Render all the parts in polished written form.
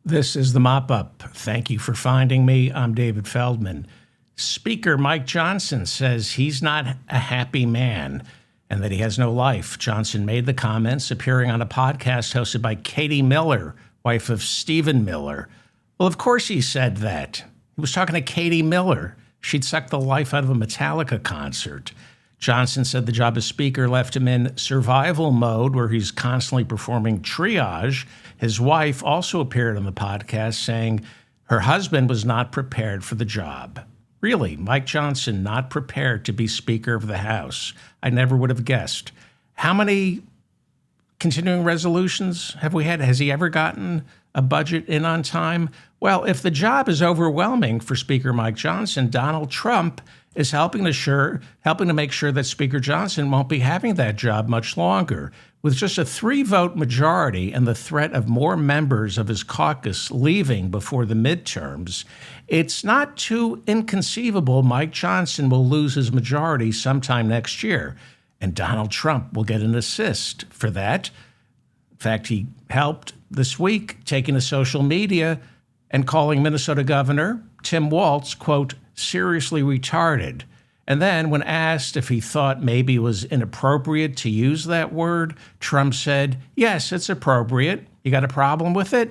This is the Mop-Up. Thank you for finding me. I'm David Feldman. Speaker Mike Johnson says he's not a happy man and that he has no life. Johnson made the comments appearing on a podcast hosted by Katie Miller, wife of Stephen Miller. Well, of course he said that. He was talking to Katie Miller. She'd sucked the life out of a Metallica concert. Johnson said the job as Speaker left him in survival mode where he's constantly performing triage. His wife also appeared on the podcast saying her husband was not prepared for the job. Really, Mike Johnson not prepared to be Speaker of the House. I never would have guessed. How many continuing resolutions have we had? Has he ever gotten a budget in on time? Well, if the job is overwhelming for Speaker Mike Johnson, Donald Trump is helping to make sure that Speaker Johnson won't be having that job much longer. With just a 3-vote majority and the threat of more members of his caucus leaving before the midterms, it's not too inconceivable Mike Johnson will lose his majority sometime next year, and Donald Trump will get an assist for that. In fact, he helped this week taking to social media and calling Minnesota Governor Tim Walz, quote, seriously retarded. And then when asked if he thought maybe it was inappropriate to use that word, Trump said, yes, it's appropriate. You got a problem with it?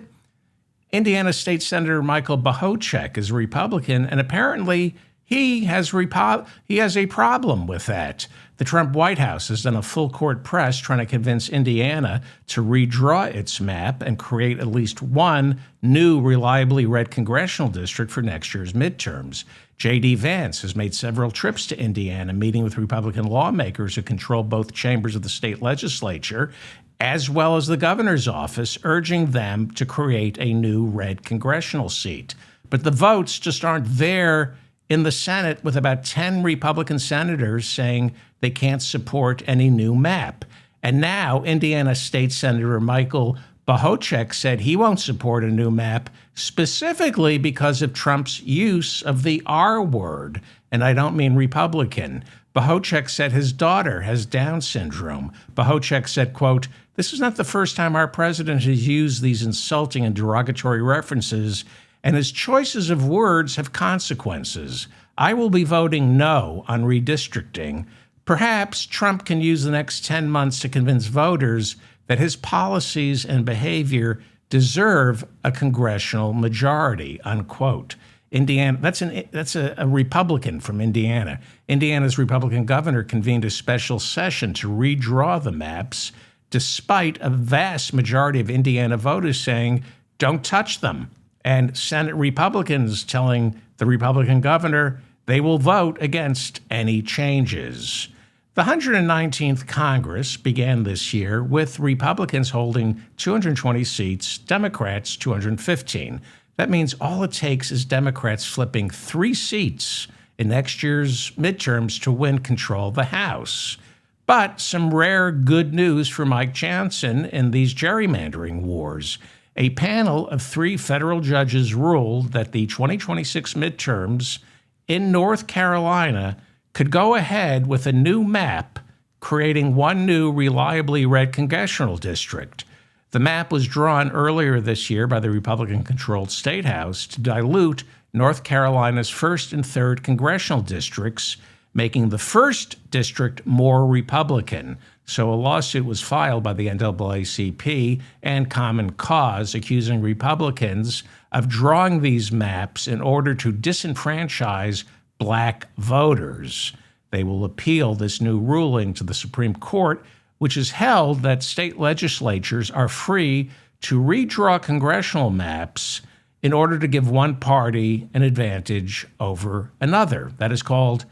Indiana State Senator Michael Bohocek is a Republican, and apparently he has a problem with that. The Trump White House has done a full-court press trying to convince Indiana to redraw its map and create at least one new reliably red congressional district for next year's midterms. J.D. Vance has made several trips to Indiana, meeting with Republican lawmakers who control both chambers of the state legislature, as well as the governor's office, urging them to create a new red congressional seat. But the votes just aren't there in the Senate, with about 10 Republican senators saying they can't support any new map. And now Indiana State Senator Michael Bohocek said he won't support a new map specifically because of Trump's use of the R word. And I don't mean Republican. Bohocek said his daughter has Down syndrome. Bohocek said, quote, this is not the first time our president has used these insulting and derogatory references, and his choices of words have consequences. I will be voting no on redistricting. Perhaps Trump can use the next 10 months to convince voters that his policies and behavior deserve a congressional majority, unquote. Indiana, that's a Republican from Indiana. Indiana's Republican governor convened a special session to redraw the maps, despite a vast majority of Indiana voters saying, don't touch them. And Senate Republicans telling the Republican governor they will vote against any changes. The 119th Congress began this year with Republicans holding 220 seats, Democrats 215. That means all it takes is Democrats flipping 3 seats in next year's midterms to win control of the House. But some rare good news for Mike Johnson in these gerrymandering wars. A panel of 3 federal judges ruled that the 2026 midterms in North Carolina could go ahead with a new map, creating one new reliably red congressional district. The map was drawn earlier this year by the Republican-controlled State House to dilute North Carolina's 1st and 3rd congressional districts, making the 1st district more Republican. So a lawsuit was filed by the NAACP and Common Cause accusing Republicans of drawing these maps in order to disenfranchise black voters. They will appeal this new ruling to the Supreme Court, which has held that state legislatures are free to redraw congressional maps in order to give one party an advantage over another. That is called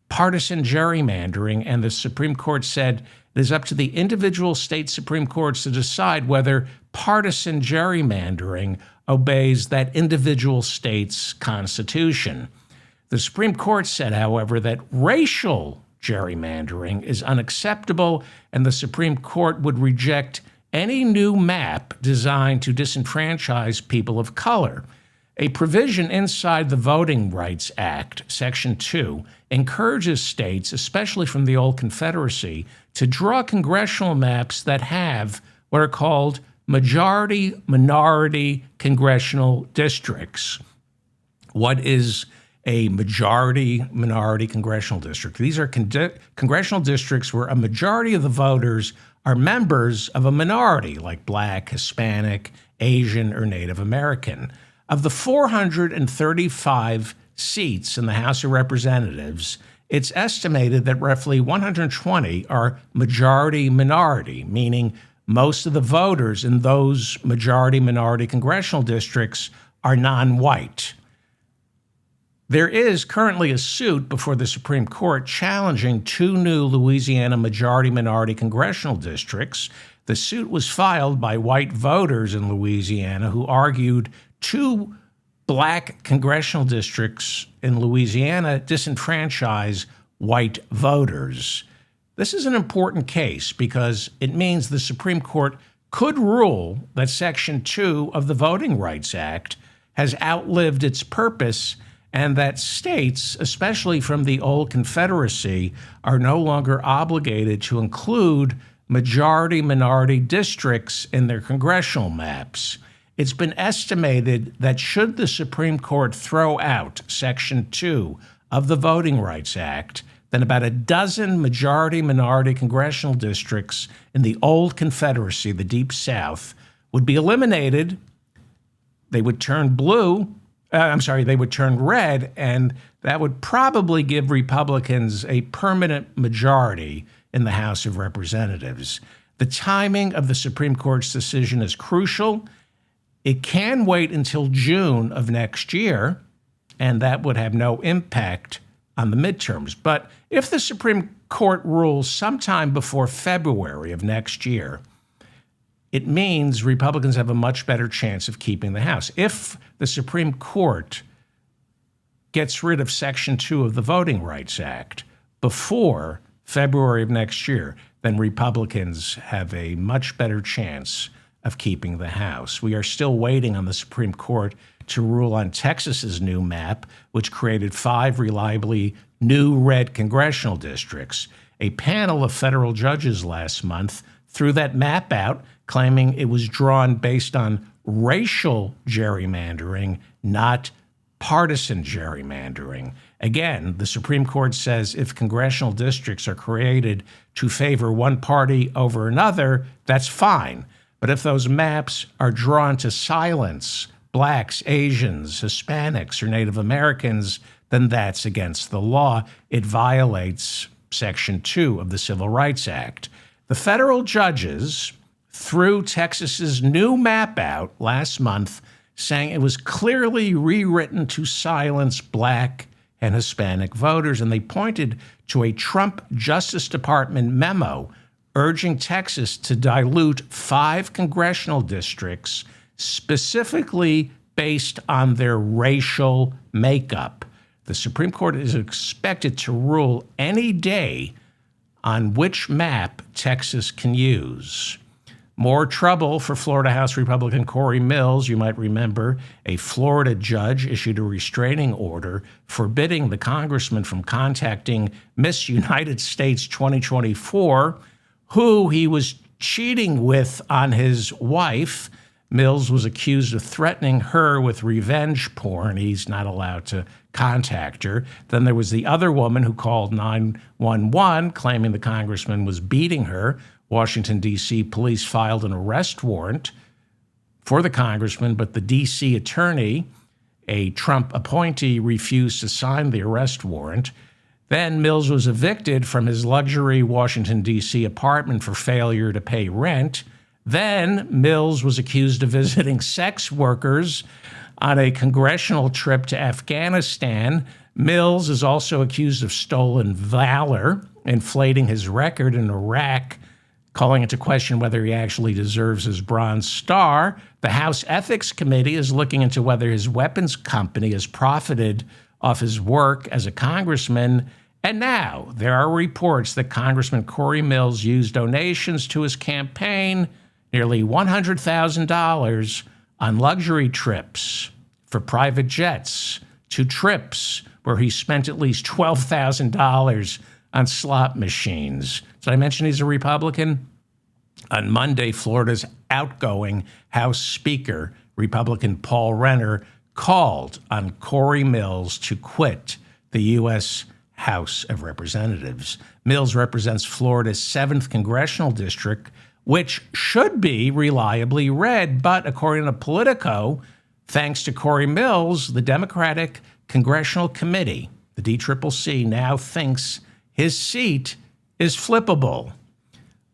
partisan gerrymandering, and the Supreme Court said it is up to the individual state Supreme Courts to decide whether partisan gerrymandering obeys that individual state's constitution. The Supreme Court said, however, that racial gerrymandering is unacceptable, and the Supreme Court would reject any new map designed to disenfranchise people of color. A provision inside the Voting Rights Act, Section 2, encourages states, especially from the old Confederacy, to draw congressional maps that have what are called majority-minority congressional districts. What is a majority-minority congressional district? These are congressional districts where a majority of the voters are members of a minority, like Black, Hispanic, Asian, or Native American. Of the 435 seats in the House of Representatives, it's estimated that roughly 120 are majority-minority, meaning most of the voters in those majority-minority congressional districts are non-white. There is currently a suit before the Supreme Court challenging two new Louisiana majority-minority congressional districts. The suit was filed by white voters in Louisiana who argued two Black congressional districts in Louisiana disenfranchise white voters. This is an important case because it means the Supreme Court could rule that Section 2 of the Voting Rights Act has outlived its purpose and that states, especially from the old Confederacy, are no longer obligated to include majority-minority districts in their congressional maps. It's been estimated that should the Supreme Court throw out Section 2 of the Voting Rights Act, then about a dozen majority-minority congressional districts in the old Confederacy, the Deep South, would be eliminated. They would turn they would turn red, and that would probably give Republicans a permanent majority in the House of Representatives. The timing of the Supreme Court's decision is crucial. It can wait until June of next year, and that would have no impact on the midterms. But if the Supreme Court rules sometime before February of next year, it means Republicans have a much better chance of keeping the House. If the Supreme Court gets rid of Section 2 of the Voting Rights Act before February of next year, then Republicans have a much better chance of keeping the House. We are still waiting on the Supreme Court to rule on Texas's new map, which created 5 reliably new red congressional districts. A panel of federal judges last month threw that map out, claiming it was drawn based on racial gerrymandering, not partisan gerrymandering. Again, the Supreme Court says if congressional districts are created to favor one party over another, that's fine. But if those maps are drawn to silence Blacks, Asians, Hispanics, or Native Americans, then that's against the law. It violates Section 2 of the Civil Rights Act. The federal judges threw Texas's new map out last month, saying it was clearly rewritten to silence Black and Hispanic voters, and they pointed to a Trump Justice Department memo urging Texas to dilute 5 congressional districts specifically based on their racial makeup. The Supreme Court is expected to rule any day on which map Texas can use. More trouble for Florida House Republican Corey Mills. You might remember a Florida judge issued a restraining order forbidding the congressman from contacting Miss United States 2024, who he was cheating with on his wife. Mills was accused of threatening her with revenge porn. He's not allowed to contact her. Then there was the other woman who called 911 claiming the congressman was beating her. Washington, D.C. police filed an arrest warrant for the congressman, but the D.C. attorney, a Trump appointee, refused to sign the arrest warrant. Then Mills was evicted from his luxury Washington, D.C. apartment for failure to pay rent. Then Mills was accused of visiting sex workers on a congressional trip to Afghanistan. Mills is also accused of stolen valor, inflating his record in Iraq, calling into question whether he actually deserves his Bronze Star. The House Ethics Committee is looking into whether his weapons company has profited off his work as a congressman. And now there are reports that Congressman Corey Mills used donations to his campaign, nearly $100,000, on luxury trips for private jets, to trips where he spent at least $12,000 on slot machines. Did I mention he's a Republican? On Monday, Florida's outgoing House Speaker, Republican Paul Renner, called on Corey Mills to quit the U.S. House of Representatives. Mills represents Florida's 7th congressional district, which should be reliably red, but according to Politico, thanks to Corey Mills, the Democratic Congressional Committee, the DCCC, now thinks his seat is flippable.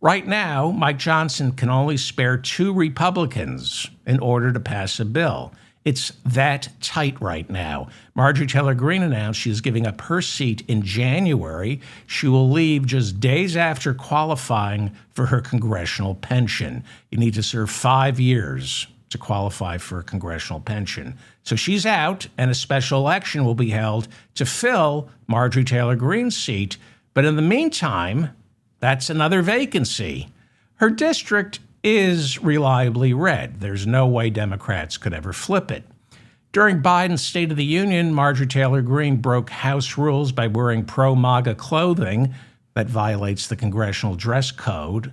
Right now, Mike Johnson can only spare 2 Republicans in order to pass a bill. It's that tight right now. Marjorie Taylor Greene announced she is giving up her seat in January. She will leave just days after qualifying for her congressional pension. You need to serve 5 years to qualify for a congressional pension. So she's out, and a special election will be held to fill Marjorie Taylor Greene's seat. But in the meantime, that's another vacancy. Her district is reliably red. There's no way Democrats could ever flip it. During Biden's State of the Union, Marjorie Taylor Greene broke House rules by wearing pro-MAGA clothing that violates the congressional dress code.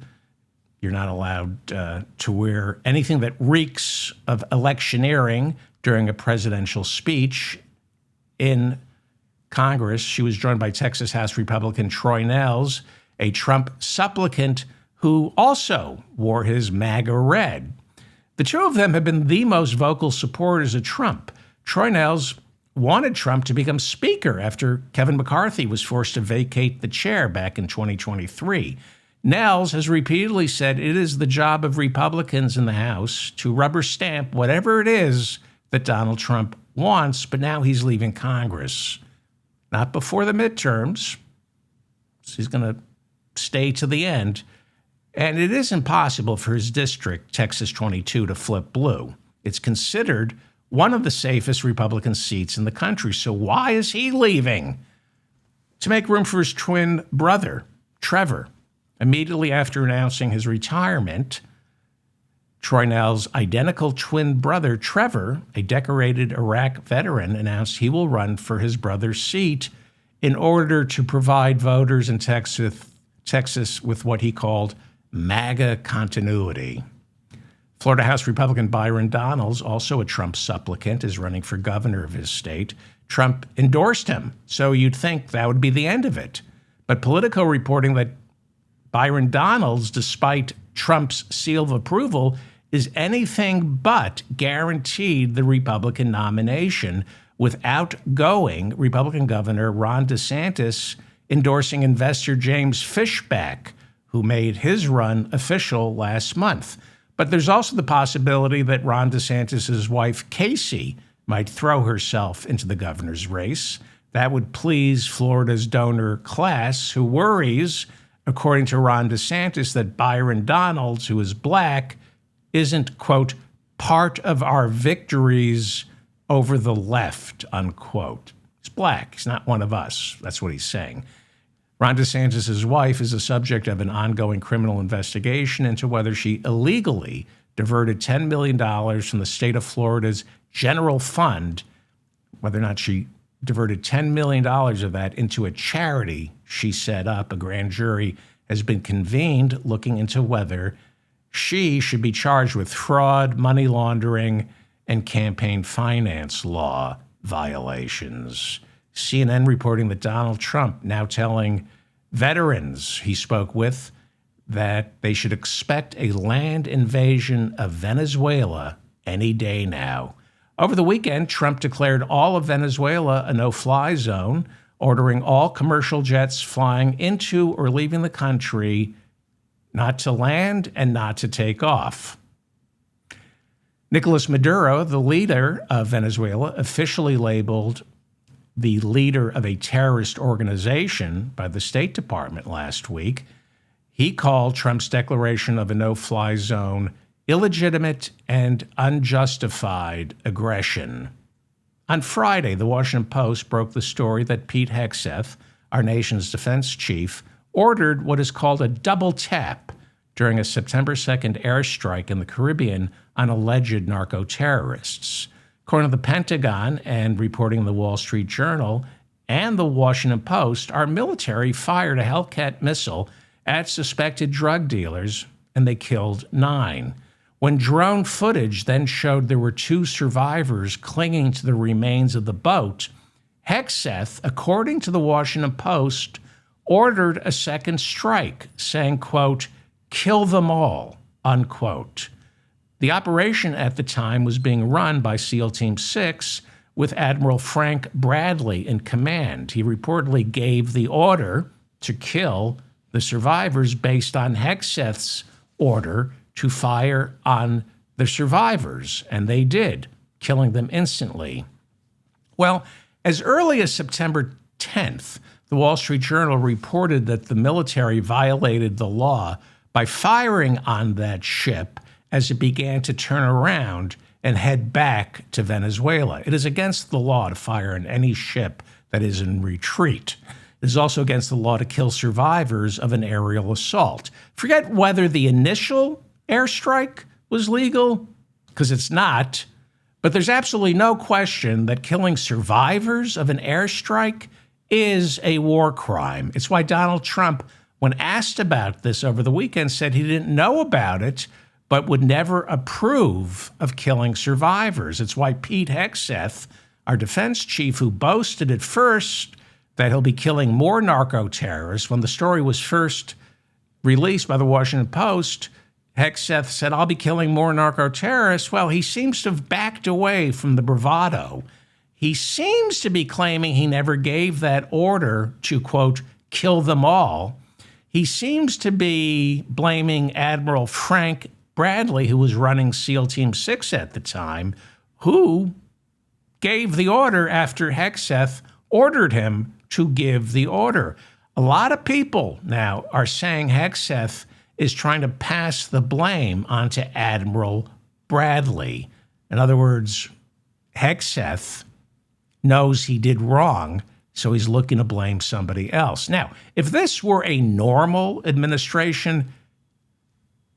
You're not allowed to wear anything that reeks of electioneering during a presidential speech in Congress. She was joined by Texas House Republican Troy Nehls, a Trump supplicant who also wore his MAGA red. The two of them have been the most vocal supporters of Trump. Troy Nehls wanted Trump to become Speaker after Kevin McCarthy was forced to vacate the chair back in 2023. Nehls has repeatedly said it is the job of Republicans in the House to rubber stamp whatever it is that Donald Trump wants, but now he's leaving Congress. Not before the midterms. So he's going to stay to the end. And it is impossible for his district, Texas 22, to flip blue. It's considered one of the safest Republican seats in the country. So why is he leaving? To make room for his twin brother, Trevor. Immediately after announcing his retirement, Troy Nehls' identical twin brother, Trevor, a decorated Iraq veteran, announced he will run for his brother's seat in order to provide voters in Texas with what he called MAGA continuity. Florida House Republican Byron Donalds, also a Trump supplicant, is running for governor of his state. Trump endorsed him, so you'd think that would be the end of it. But Politico reporting that Byron Donalds, despite Trump's seal of approval, is anything but guaranteed the Republican nomination, with outgoing Republican Governor Ron DeSantis endorsing investor James Fishback, who made his run official last month. But there's also the possibility that Ron DeSantis' wife, Casey, might throw herself into the governor's race. That would please Florida's donor class, who worries, according to Ron DeSantis, that Byron Donalds, who is black, isn't, quote, part of our victories over the left, unquote. He's black. He's not one of us. That's what he's saying. Ron DeSantis' wife is the subject of an ongoing criminal investigation into whether she illegally diverted $10 million from the state of Florida's general fund, whether or not she diverted $10 million of that into a charity she set up. A grand jury has been convened looking into whether she should be charged with fraud, money laundering, and campaign finance law violations. CNN reporting that Donald Trump now telling veterans he spoke with that they should expect a land invasion of Venezuela any day now. Over the weekend, Trump declared all of Venezuela a no-fly zone, ordering all commercial jets flying into or leaving the country not to land and not to take off. Nicolas Maduro, the leader of Venezuela, officially labeled the leader of a terrorist organization by the State Department last week. He called Trump's declaration of a no-fly zone illegitimate and unjustified aggression. On Friday, the Washington Post broke the story that Pete Hegseth, our nation's defense chief, ordered what is called a double tap during a September 2nd airstrike in the Caribbean on alleged narco-terrorists. According to the Pentagon and reporting in the Wall Street Journal and the Washington Post, our military fired a Hellcat missile at suspected drug dealers and they killed 9. When drone footage then showed there were 2 survivors clinging to the remains of the boat, Hegseth, according to the Washington Post, ordered a second strike, saying, quote, "Kill them all," unquote. The operation at the time was being run by SEAL Team 6 with Admiral Frank Bradley in command. He reportedly gave the order to kill the survivors based on Hegseth's order to fire on the survivors, and they did, killing them instantly. Well, as early as September 10th, the Wall Street Journal reported that the military violated the law by firing on that ship as it began to turn around and head back to Venezuela. It is against the law to fire on any ship that is in retreat. It is also against the law to kill survivors of an aerial assault. Forget whether the initial airstrike was legal, because it's not, but there's absolutely no question that killing survivors of an airstrike is a war crime. It's why Donald Trump, when asked about this over the weekend, said he didn't know about it, but would never approve of killing survivors. It's why Pete Hegseth, our defense chief, who boasted at first that he'll be killing more narco-terrorists, when the story was first released by the Washington Post, Hegseth said, "I'll be killing more narco-terrorists." Well, he seems to have backed away from the bravado. He seems to be claiming he never gave that order to, quote, "kill them all." He seems to be blaming Admiral Frank Bradley, who was running SEAL Team 6 at the time, who gave the order after Hegseth ordered him to give the order. A lot of people now are saying Hegseth is trying to pass the blame onto Admiral Bradley. In other words, Hegseth knows he did wrong, so he's looking to blame somebody else. Now, if this were a normal administration,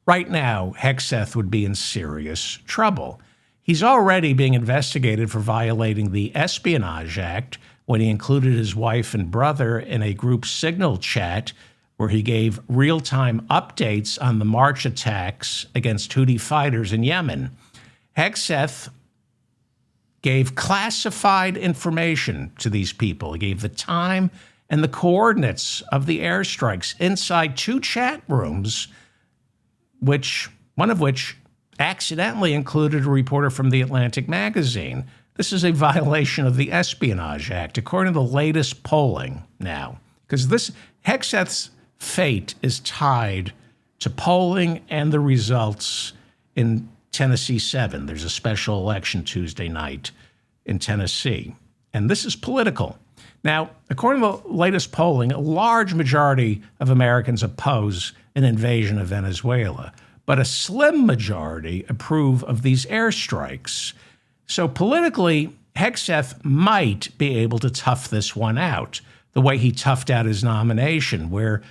right now, Hegseth would be in serious trouble. He's already being investigated for violating the Espionage Act when he included his wife and brother in a group signal chat where he gave real-time updates on the March attacks against Houthi fighters in Yemen. Hegseth gave classified information to these people. He gave the time and the coordinates of the airstrikes inside 2 chat rooms, one of which accidentally included a reporter from The Atlantic magazine. This is a violation of the Espionage Act, according to the latest polling now, because this Hegseth's fate is tied to polling and the results in Tennessee 7. There's a special election Tuesday night in Tennessee, and this is political. Now, according to the latest polling, a large majority of Americans oppose an invasion of Venezuela, but a slim majority approve of these airstrikes. So politically, Hegseth might be able to tough this one out, the way he toughed out his nomination, where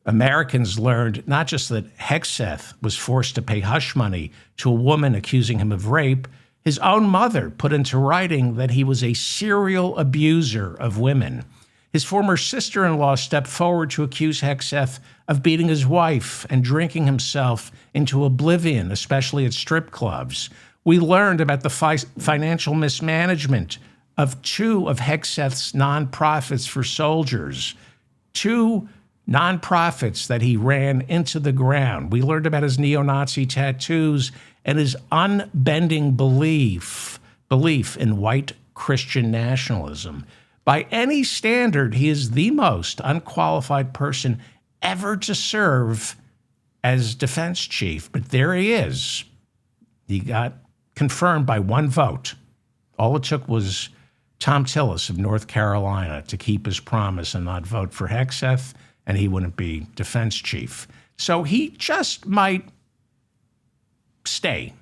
Americans learned not just that Hegseth was forced to pay hush money to a woman accusing him of rape, his own mother put into writing that he was a serial abuser of women. His former sister-in-law stepped forward to accuse Hegseth of beating his wife and drinking himself into oblivion, especially at strip clubs. We learned about the financial mismanagement of 2 of Hegseth's nonprofits for soldiers, 2 nonprofits that he ran into the ground. We learned about his neo-Nazi tattoos and his unbending belief in white Christian nationalism. By any standard, he is the most unqualified person ever to serve as defense chief. But there he is. He got confirmed by 1 vote. All it took was Tom Tillis of North Carolina to keep his promise and not vote for Hegseth, and he wouldn't be defense chief. So he just might stay,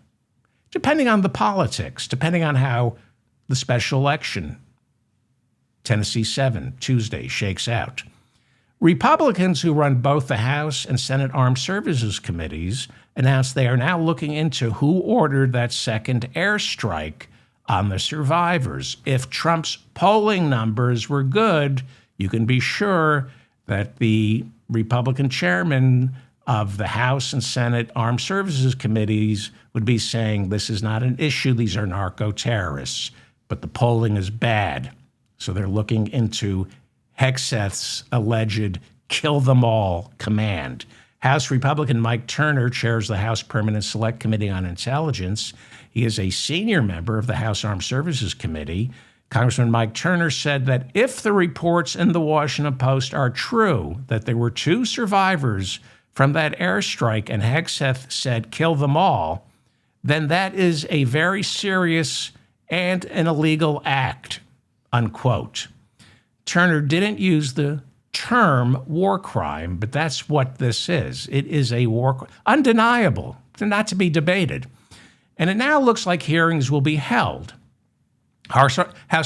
depending on the politics, depending on how the special election, Tennessee 7, Tuesday, shakes out. Republicans who run both the House and Senate Armed Services Committees announced they are now looking into who ordered that second airstrike on the survivors. If Trump's polling numbers were good, you can be sure that the Republican chairman of the House and Senate Armed Services Committees would be saying this is not an issue, these are narco-terrorists, but the polling is bad. So they're looking into Hegseth's alleged kill them all command. House Republican Mike Turner chairs the House Permanent Select Committee on Intelligence. He is a senior member of the House Armed Services Committee. Congressman Mike Turner said that if the reports in the Washington Post are true, that there were 2 survivors from that airstrike and Hegseth said kill them all, then that is a very serious and an illegal act, unquote. Turner didn't use the term war crime, but that's what this is. It is a war, undeniable, not to be debated. And it now looks like hearings will be held. House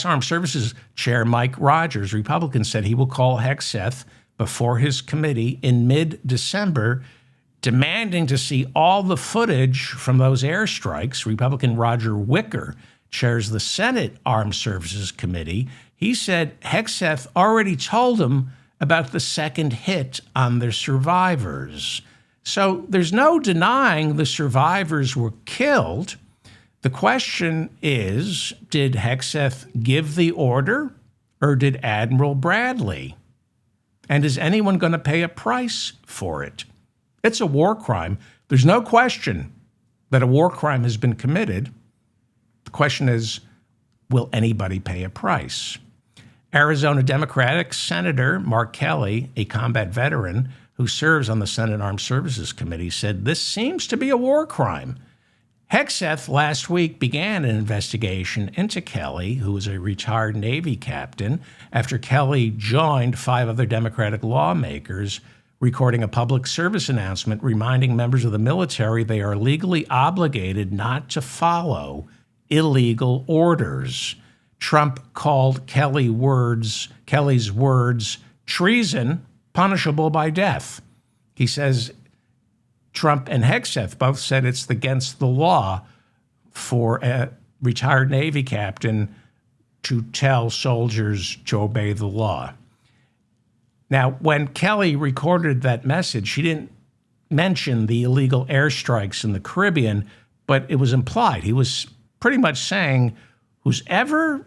Armed Services Chair Mike Rogers, Republican, said he will call Hegseth before his committee in mid-December, demanding to see all the footage from those airstrikes. Republican Roger Wicker chairs the Senate Armed Services Committee. He said Hegseth already told him about the second hit on the survivors. So there's no denying the survivors were killed. The question is, did Hegseth give the order or did Admiral Bradley? And is anyone going to pay a price for it? It's a war crime. There's no question that a war crime has been committed. The question is, will anybody pay a price? Arizona Democratic Senator Mark Kelly, a combat veteran who serves on the Senate Armed Services Committee, said this seems to be a war crime. Hegseth last week began an investigation into Kelly, who was a retired Navy captain, after Kelly joined 5 other Democratic lawmakers recording a public service announcement reminding members of the military they are legally obligated not to follow illegal orders. Trump called Kelly's words treason, punishable by death. He says Trump and Hegseth both said it's against the law for a retired Navy captain to tell soldiers to obey the law. Now, when Kelly recorded that message, he didn't mention the illegal airstrikes in the Caribbean, but it was implied. He was pretty much saying, who's ever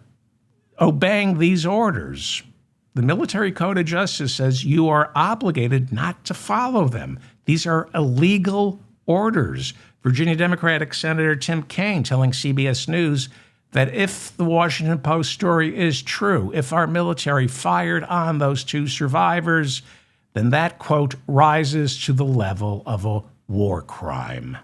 obeying these orders, the Military Code of Justice says you are obligated not to follow them. These are illegal orders. Virginia Democratic Senator Tim Kaine telling CBS News that if the Washington Post story is true, if our military fired on those 2 survivors, then that, quote, rises to the level of a war crime.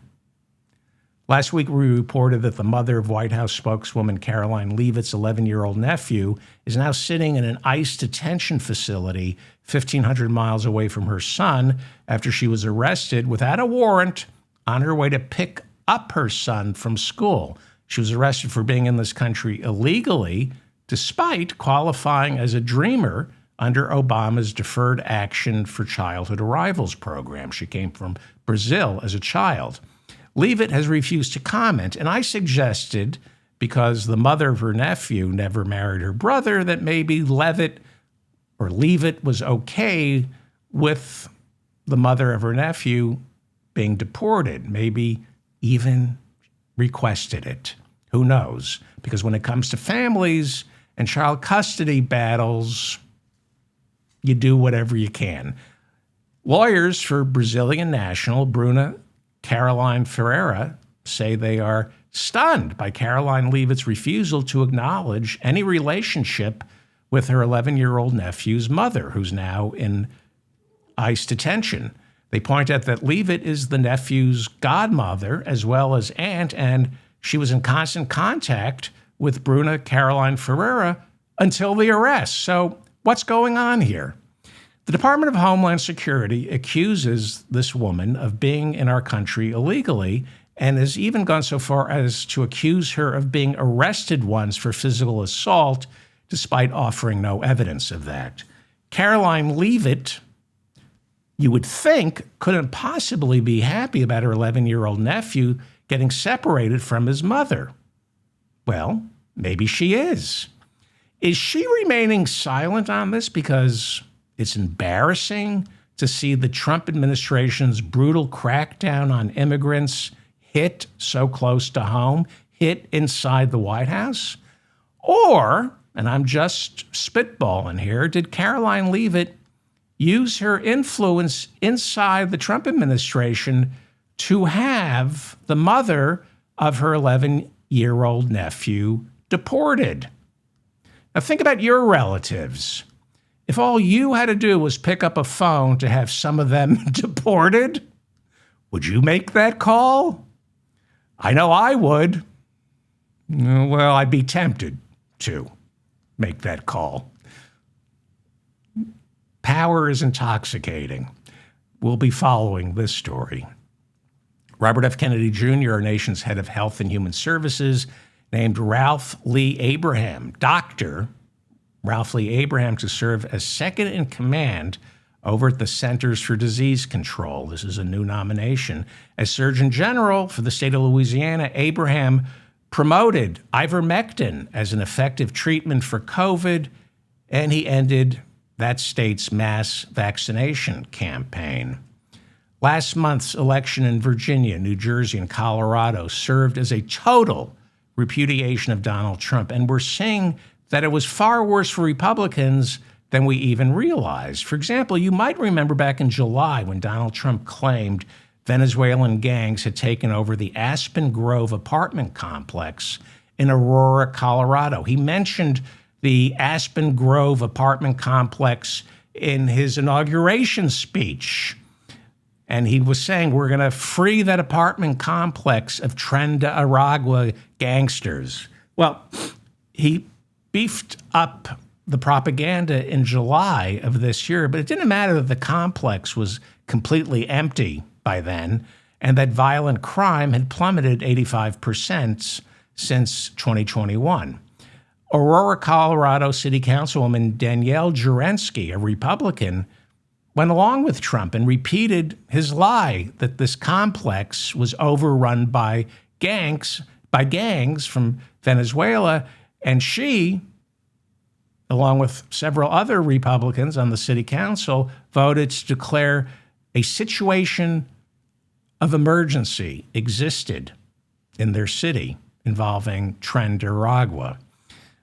Last week, we reported that the mother of White House spokeswoman Karoline Leavitt's 11-year-old nephew is now sitting in an ICE detention facility 1,500 miles away from her son after she was arrested without a warrant on her way to pick up her son from school. She was arrested for being in this country illegally, despite qualifying as a dreamer under Obama's Deferred Action for Childhood Arrivals program. She came from Brazil as a child. Leavitt has refused to comment, and I suggested, because the mother of her nephew never married her brother, that maybe Leavitt was okay with the mother of her nephew being deported, maybe even requested it. Who knows? Because when it comes to families and child custody battles, you do whatever you can. Lawyers for Brazilian national Bruna Caroline Ferreira say they are stunned by Karoline Leavitt's refusal to acknowledge any relationship with her 11-year-old nephew's mother, who's now in ICE detention. They point out that Leavitt is the nephew's godmother as well as aunt, and she was in constant contact with Bruna Caroline Ferreira until the arrest. So what's going on here? The Department of Homeland Security accuses this woman of being in our country illegally and has even gone so far as to accuse her of being arrested once for physical assault, despite offering no evidence of that. Karoline Leavitt, you would think, couldn't possibly be happy about her 11-year-old nephew getting separated from his mother. Well, maybe she is. Is she remaining silent on this because it's embarrassing to see the Trump administration's brutal crackdown on immigrants hit so close to home, hit inside the White House? Or, and I'm just spitballing here, did Caroline Leavitt use her influence inside the Trump administration to have the mother of her 11-year-old nephew deported? Now think about your relatives. If all you had to do was pick up a phone to have some of them deported, would you make that call? I know I would. Well, I'd be tempted to make that call. Power is intoxicating. We'll be following this story. Robert F. Kennedy Jr., our nation's head of Health and Human Services, named Ralph Lee Abraham, Dr. Ralph Lee Abraham, to serve as second in command over at the Centers for Disease Control. This is a new nomination. As Surgeon General for the state of Louisiana, Abraham promoted ivermectin as an effective treatment for COVID, and he ended that state's mass vaccination campaign. Last month's election in Virginia, New Jersey, and Colorado served as a total repudiation of Donald Trump, and we're seeing that it was far worse for Republicans than we even realized. For example, you might remember back in July when Donald Trump claimed Venezuelan gangs had taken over the Aspen Grove apartment complex in Aurora, Colorado. He mentioned the Aspen Grove apartment complex in his inauguration speech. And he was saying, we're going to free that apartment complex of Tren de Aragua gangsters. Well, he beefed up the propaganda in July of this year, but it didn't matter that the complex was completely empty by then and that violent crime had plummeted 85% since 2021. Aurora, Colorado City Councilwoman Danielle Jurenski, a Republican, went along with Trump and repeated his lie that this complex was overrun by gangs from Venezuela, and she, along with several other Republicans on the city council, voted to declare a situation of emergency existed in their city involving Tren de Aragua.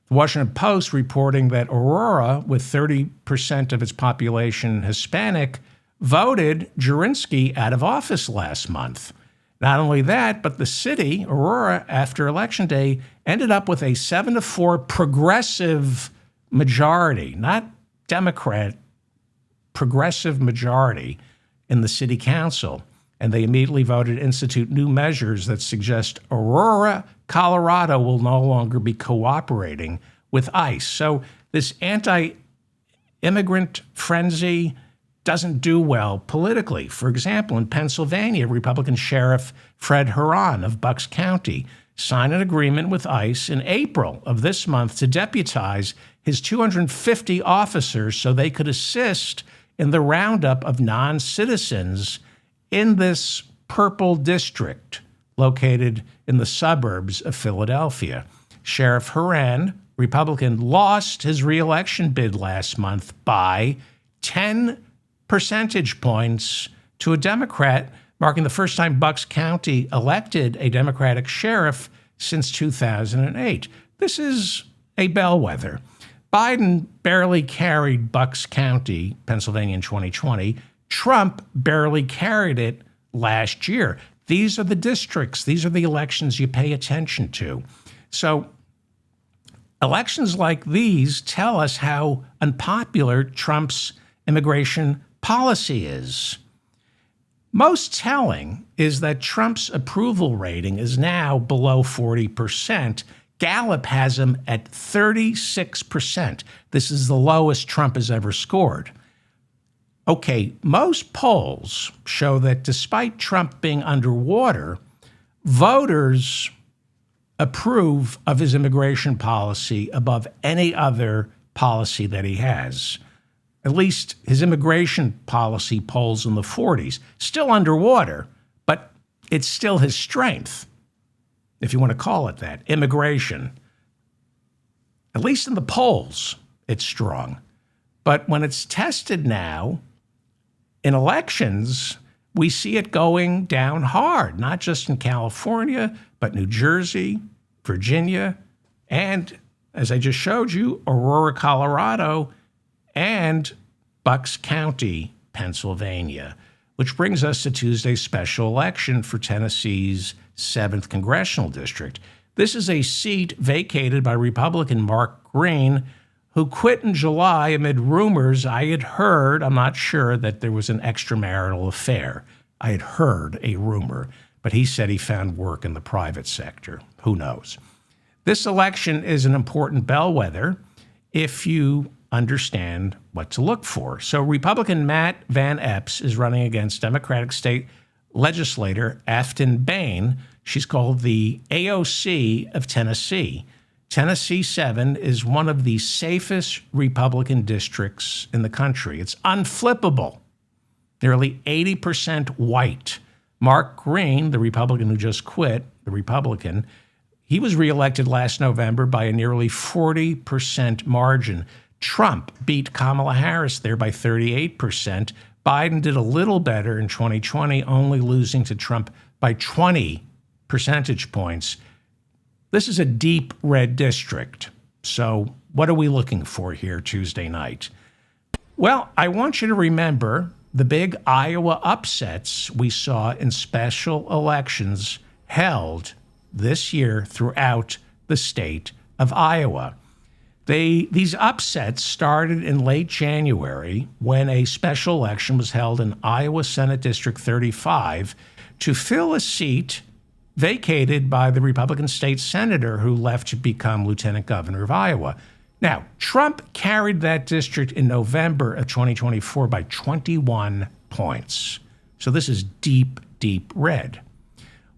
The Washington Post reporting that Aurora, with 30% of its population Hispanic, voted Jurenski out of office last month. Not only that, but the city, Aurora, after Election Day, ended up with a 7-4 progressive majority, not Democrat, progressive majority in the city council. And they immediately voted to institute new measures that suggest Aurora, Colorado will no longer be cooperating with ICE. So this anti-immigrant frenzy doesn't do well politically. For example, in Pennsylvania, Republican Sheriff Fred Huron of Bucks County signed an agreement with ICE in April of this month to deputize his 250 officers so they could assist in the roundup of non-citizens in this purple district located in the suburbs of Philadelphia. Sheriff Huron, Republican, lost his reelection bid last month by 10 percentage points to a Democrat, marking the first time Bucks County elected a Democratic sheriff since 2008. This is a bellwether. Biden barely carried Bucks County, Pennsylvania, in 2020. Trump barely carried it last year. These are the districts, these are the elections you pay attention to. So elections like these tell us how unpopular Trump's immigration policy is. Most telling is that Trump's approval rating is now below 40%. Gallup has him at 36%. This is the lowest Trump has ever scored. Okay, most polls show that despite Trump being underwater, voters approve of his immigration policy above any other policy that he has. At least his immigration policy polls in the 40s. Still underwater, but it's still his strength, if you want to call it that, immigration. At least in the polls, it's strong. But when it's tested now in elections, we see it going down hard, not just in California, but New Jersey, Virginia, and, as I just showed you, Aurora, Colorado, and Bucks County, Pennsylvania, which brings us to Tuesday's special election for Tennessee's 7th Congressional District. This is a seat vacated by Republican Mark Green, who quit in July amid rumors I had heard. I'm not sure that there was an extramarital affair. I had heard a rumor, but he said he found work in the private sector. Who knows? This election is an important bellwether if you understand what to look for. So Republican Matt Van Epps is running against Democratic state legislator Afton Bain. She's called the AOC of Tennessee. Tennessee 7 is one of the safest Republican districts in the country. It's unflippable. Nearly 80% white. Mark Green, the Republican who just quit, he was reelected last November by a nearly 40% margin. Trump beat Kamala Harris there by 38%. Biden did a little better in 2020, only losing to Trump by 20 percentage points. This is a deep red district. So what are we looking for here Tuesday night? Well, I want you to remember the big Iowa upsets we saw in special elections held this year throughout the state of Iowa. These upsets started in late January when a special election was held in Iowa Senate District 35 to fill a seat vacated by the Republican state senator who left to become lieutenant governor of Iowa. Now, Trump carried that district in November of 2024 by 21 points. So this is deep, deep red.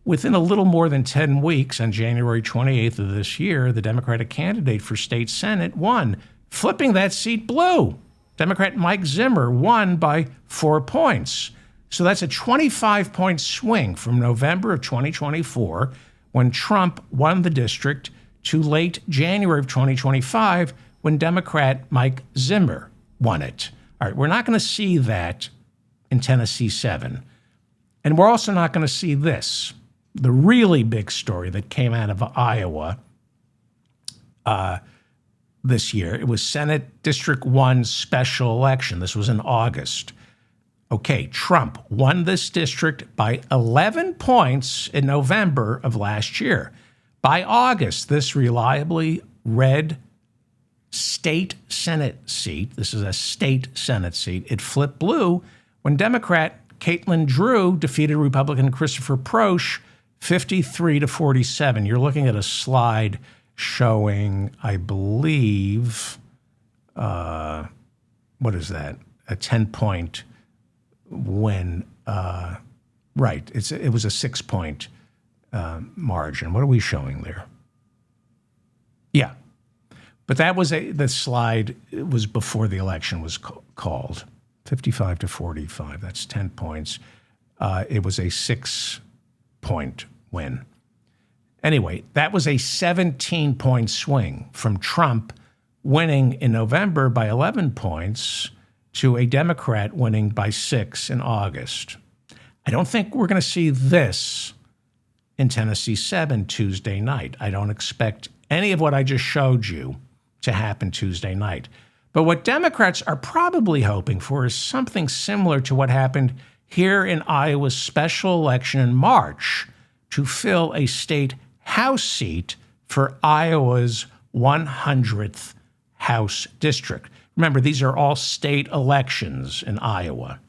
Within a little more than 10 weeks, on January 28th of this year, the Democratic candidate for state Senate won, flipping that seat blue. Democrat Mike Zimmer won by 4 points. So that's a 25-point swing from November of 2024, when Trump won the district, to late January of 2025, when Democrat Mike Zimmer won it. All right, we're not going to see that in Tennessee 7. And we're also not going to see this, the really big story that came out of Iowa this year. It was Senate District 1 special election. This was in August. Okay, Trump won this district by 11 points in November of last year. By August, this reliably red state Senate seat, this is a state Senate seat, it flipped blue when Democrat Caitlin Drew defeated Republican Christopher Proch 53-47. You're looking at a slide showing, I believe, what is that? A 10-point win. Right. It was a 6-point margin. What are we showing there? Yeah. But that was the slide. It was before the election was called. 55-45. That's 10 points. It was a 6-point win. Anyway, that was a 17-point swing from Trump winning in November by 11 points to a Democrat winning by 6 in August. I don't think we're going to see this in Tennessee 7 Tuesday night. I don't expect any of what I just showed you to happen Tuesday night. But what Democrats are probably hoping for is something similar to what happened here in Iowa's special election in March to fill a state House seat for Iowa's 100th House district. Remember, these are all state elections in Iowa,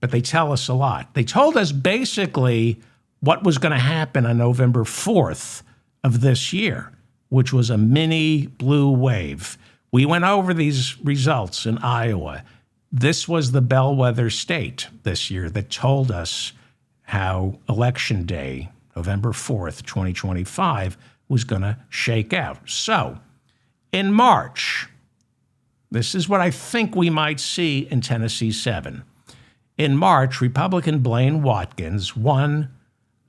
but they tell us a lot. They told us basically what was going to happen on November 4th of this year, which was a mini blue wave. We went over these results in Iowa. This was the bellwether state this year that told us how Election Day, November 4th, 2025, was going to shake out. So, in March, this is what I think we might see in Tennessee 7. In March, Republican Blaine Watkins won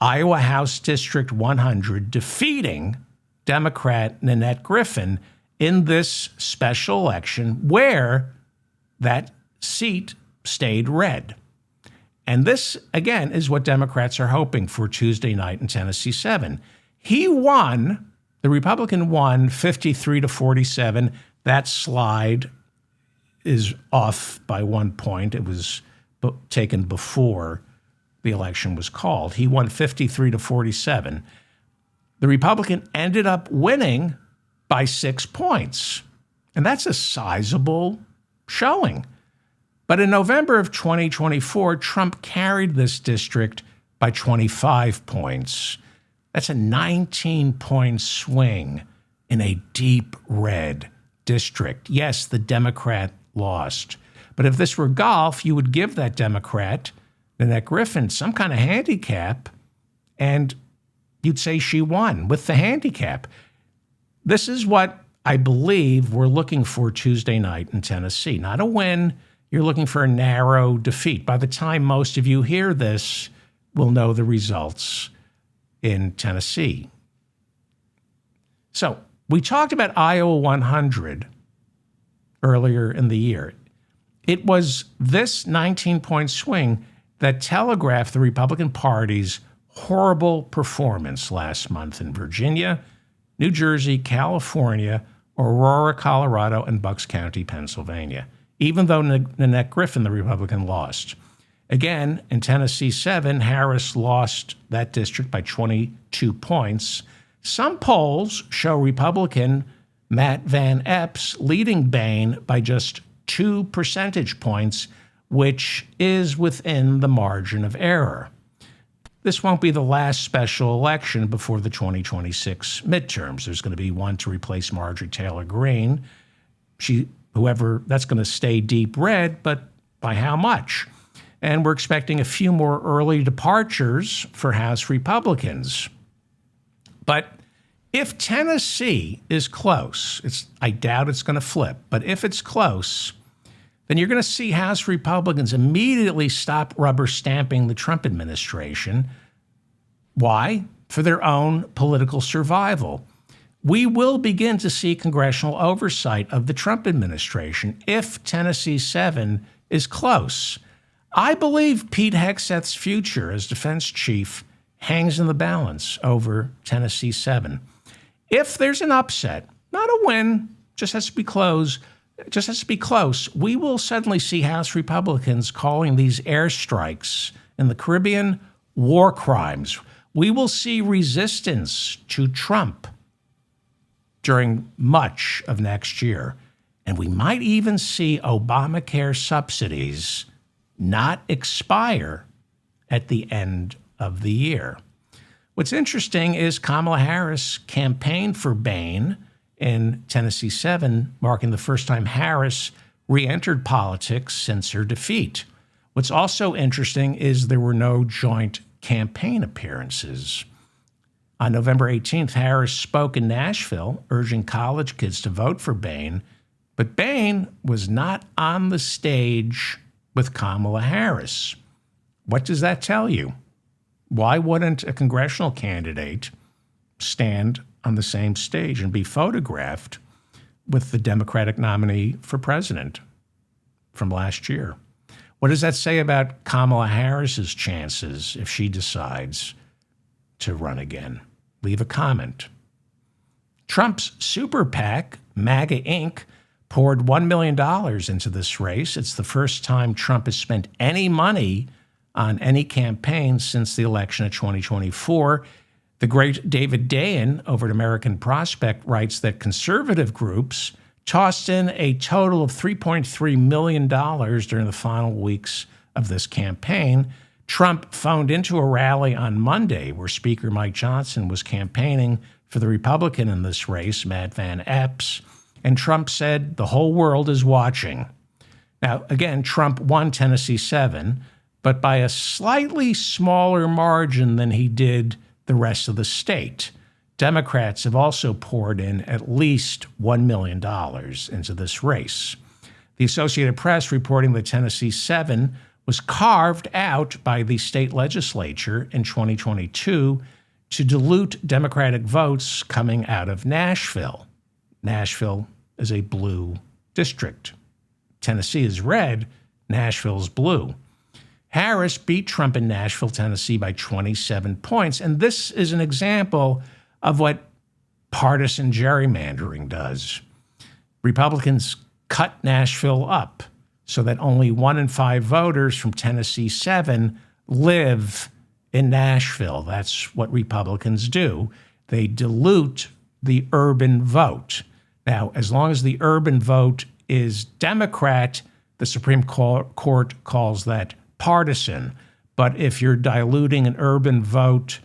Iowa House District 100, defeating Democrat Nanette Griffin in this special election where that seat stayed red. And this, again, is what Democrats are hoping for Tuesday night in Tennessee 7. The Republican won 53 to 47. That slide is off by 1 point. It was taken before the election was called. He won 53 to 47. The Republican ended up winning by 6 points. And that's a sizable showing. But in November of 2024, Trump carried this district by 25 points. That's a 19-point swing in a deep red district. Yes, the Democrat lost. But if this were golf, you would give that Democrat, Nanette Griffin, some kind of handicap, and you'd say she won with the handicap. This is what I believe we're looking for Tuesday night in Tennessee. Not a win. You're looking for a narrow defeat. By the time most of you hear this, we'll know the results in Tennessee. So we talked about Iowa 100 earlier in the year. It was this 19-point swing that telegraphed the Republican Party's horrible performance last month in Virginia, New Jersey, California, Aurora, Colorado, and Bucks County, Pennsylvania, even though Nanette Griffin, the Republican, lost. Again, in Tennessee 7, Harris lost that district by 22 points. Some polls show Republican Matt Van Epps leading Bain by just 2 percentage points, which is within the margin of error. This won't be the last special election before the 2026 midterms. There's going to be one to replace Marjorie Taylor Greene. That's going to stay deep red, but by how much? And we're expecting a few more early departures for House Republicans. But if Tennessee is close, I doubt it's going to flip, but if it's close, then you're going to see House Republicans immediately stop rubber stamping the Trump administration. Why? For their own political survival. We will begin to see congressional oversight of the Trump administration if Tennessee 7 is close. I believe Pete Hegseth's future as defense chief hangs in the balance over Tennessee 7. If there's an upset, not a win, just has to be close, we will suddenly see House Republicans calling these airstrikes in the Caribbean war crimes. We will see resistance to Trump during much of next year. And we might even see Obamacare subsidies not expire at the end of the year. What's interesting is Kamala Harris campaigned for Bain in Tennessee 7, marking the first time Harris re-entered politics since her defeat. What's also interesting is there were no joint campaign appearances. On November 18th, Harris spoke in Nashville, urging college kids to vote for Bain, but Bain was not on the stage with Kamala Harris. What does that tell you? Why wouldn't a congressional candidate stand on the same stage and be photographed with the Democratic nominee for president from last year? What does that say about Kamala Harris's chances if she decides to run again? Leave a comment. Trump's super PAC, MAGA Inc., poured $1 million into this race. It's the first time Trump has spent any money on any campaign since the election of 2024. The great David Dayen over at American Prospect writes that conservative groups tossed in a total of $3.3 million during the final weeks of this campaign. Trump phoned into a rally on Monday where Speaker Mike Johnson was campaigning for the Republican in this race, Matt Van Epps, and Trump said, "The whole world is watching." Now, again, Trump won Tennessee 7, but by a slightly smaller margin than he did the rest of the state. Democrats have also poured in at least $1 million into this race. The Associated Press reporting that Tennessee 7 was carved out by the state legislature in 2022 to dilute Democratic votes coming out of Nashville. Nashville is a blue district. Tennessee is red, Nashville's blue. Harris beat Trump in Nashville, Tennessee by 27 points. And this is an example of what partisan gerrymandering does. Republicans cut Nashville up so that only 1 in 5 voters from Tennessee 7 live in Nashville. That's what Republicans do. They dilute the urban vote. Now, as long as the urban vote is Democrat, the Supreme Court calls that partisan. But if you're diluting an urban vote,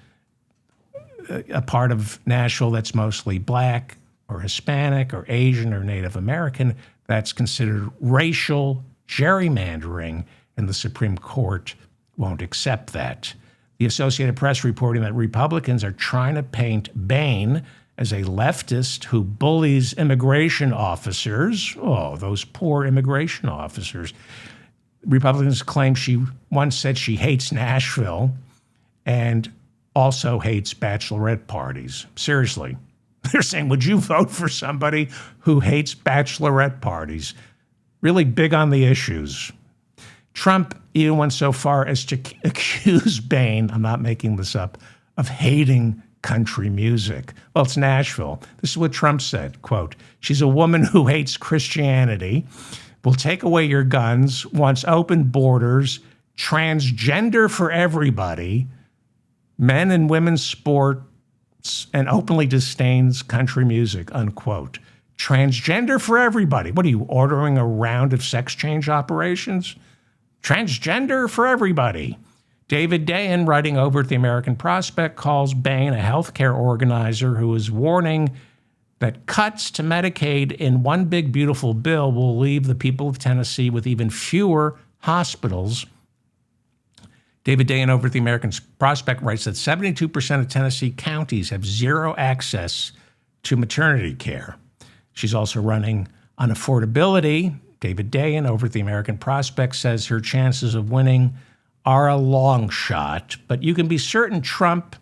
a part of Nashville that's mostly black or Hispanic or Asian or Native American, that's considered racial gerrymandering, and the Supreme Court won't accept that. The Associated Press reporting that Republicans are trying to paint Bain as a leftist who bullies immigration officers. Oh, those poor immigration officers. Republicans claim she once said she hates Nashville and also hates bachelorette parties. Seriously. They're saying, would you vote for somebody who hates bachelorette parties? Really big on the issues. Trump even went so far as to accuse Bain, I'm not making this up, of hating country music. Well, it's Nashville. This is what Trump said, quote, "She's a woman who hates Christianity, will take away your guns, wants open borders, transgender for everybody, men and women's sports, and openly disdains country music," unquote. Transgender for everybody. What are you, ordering a round of sex change operations? Transgender for everybody. David Dayen, writing over at the American Prospect, calls Bain a healthcare organizer who is warning that cuts to Medicaid in one big beautiful bill will leave the people of Tennessee with even fewer hospitals. David Dayen over at the American Prospect writes that 72% of Tennessee counties have zero access to maternity care. She's also running on affordability. David Dayen over at the American Prospect says her chances of winning are a long shot, but you can be certain Trump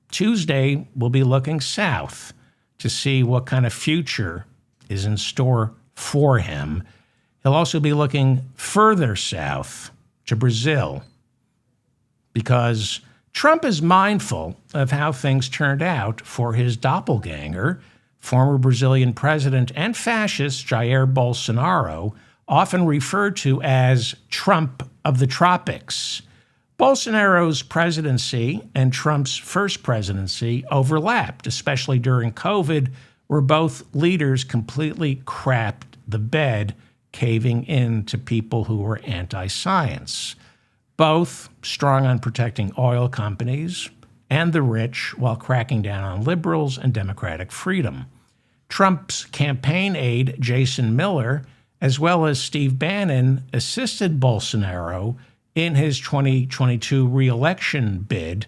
Tuesday will be looking south to see what kind of future is in store for him. He'll also be looking further south to Brazil because Trump is mindful of how things turned out for his doppelganger, former Brazilian president and fascist Jair Bolsonaro, often referred to as Trump of the tropics. Bolsonaro's presidency and Trump's first presidency overlapped, especially during COVID, where both leaders completely crapped the bed, caving in to people who were anti-science. Both strong on protecting oil companies and the rich while cracking down on liberals and democratic freedom. Trump's campaign aide, Jason Miller, as well as Steve Bannon, assisted Bolsonaro in his 2022 re-election bid,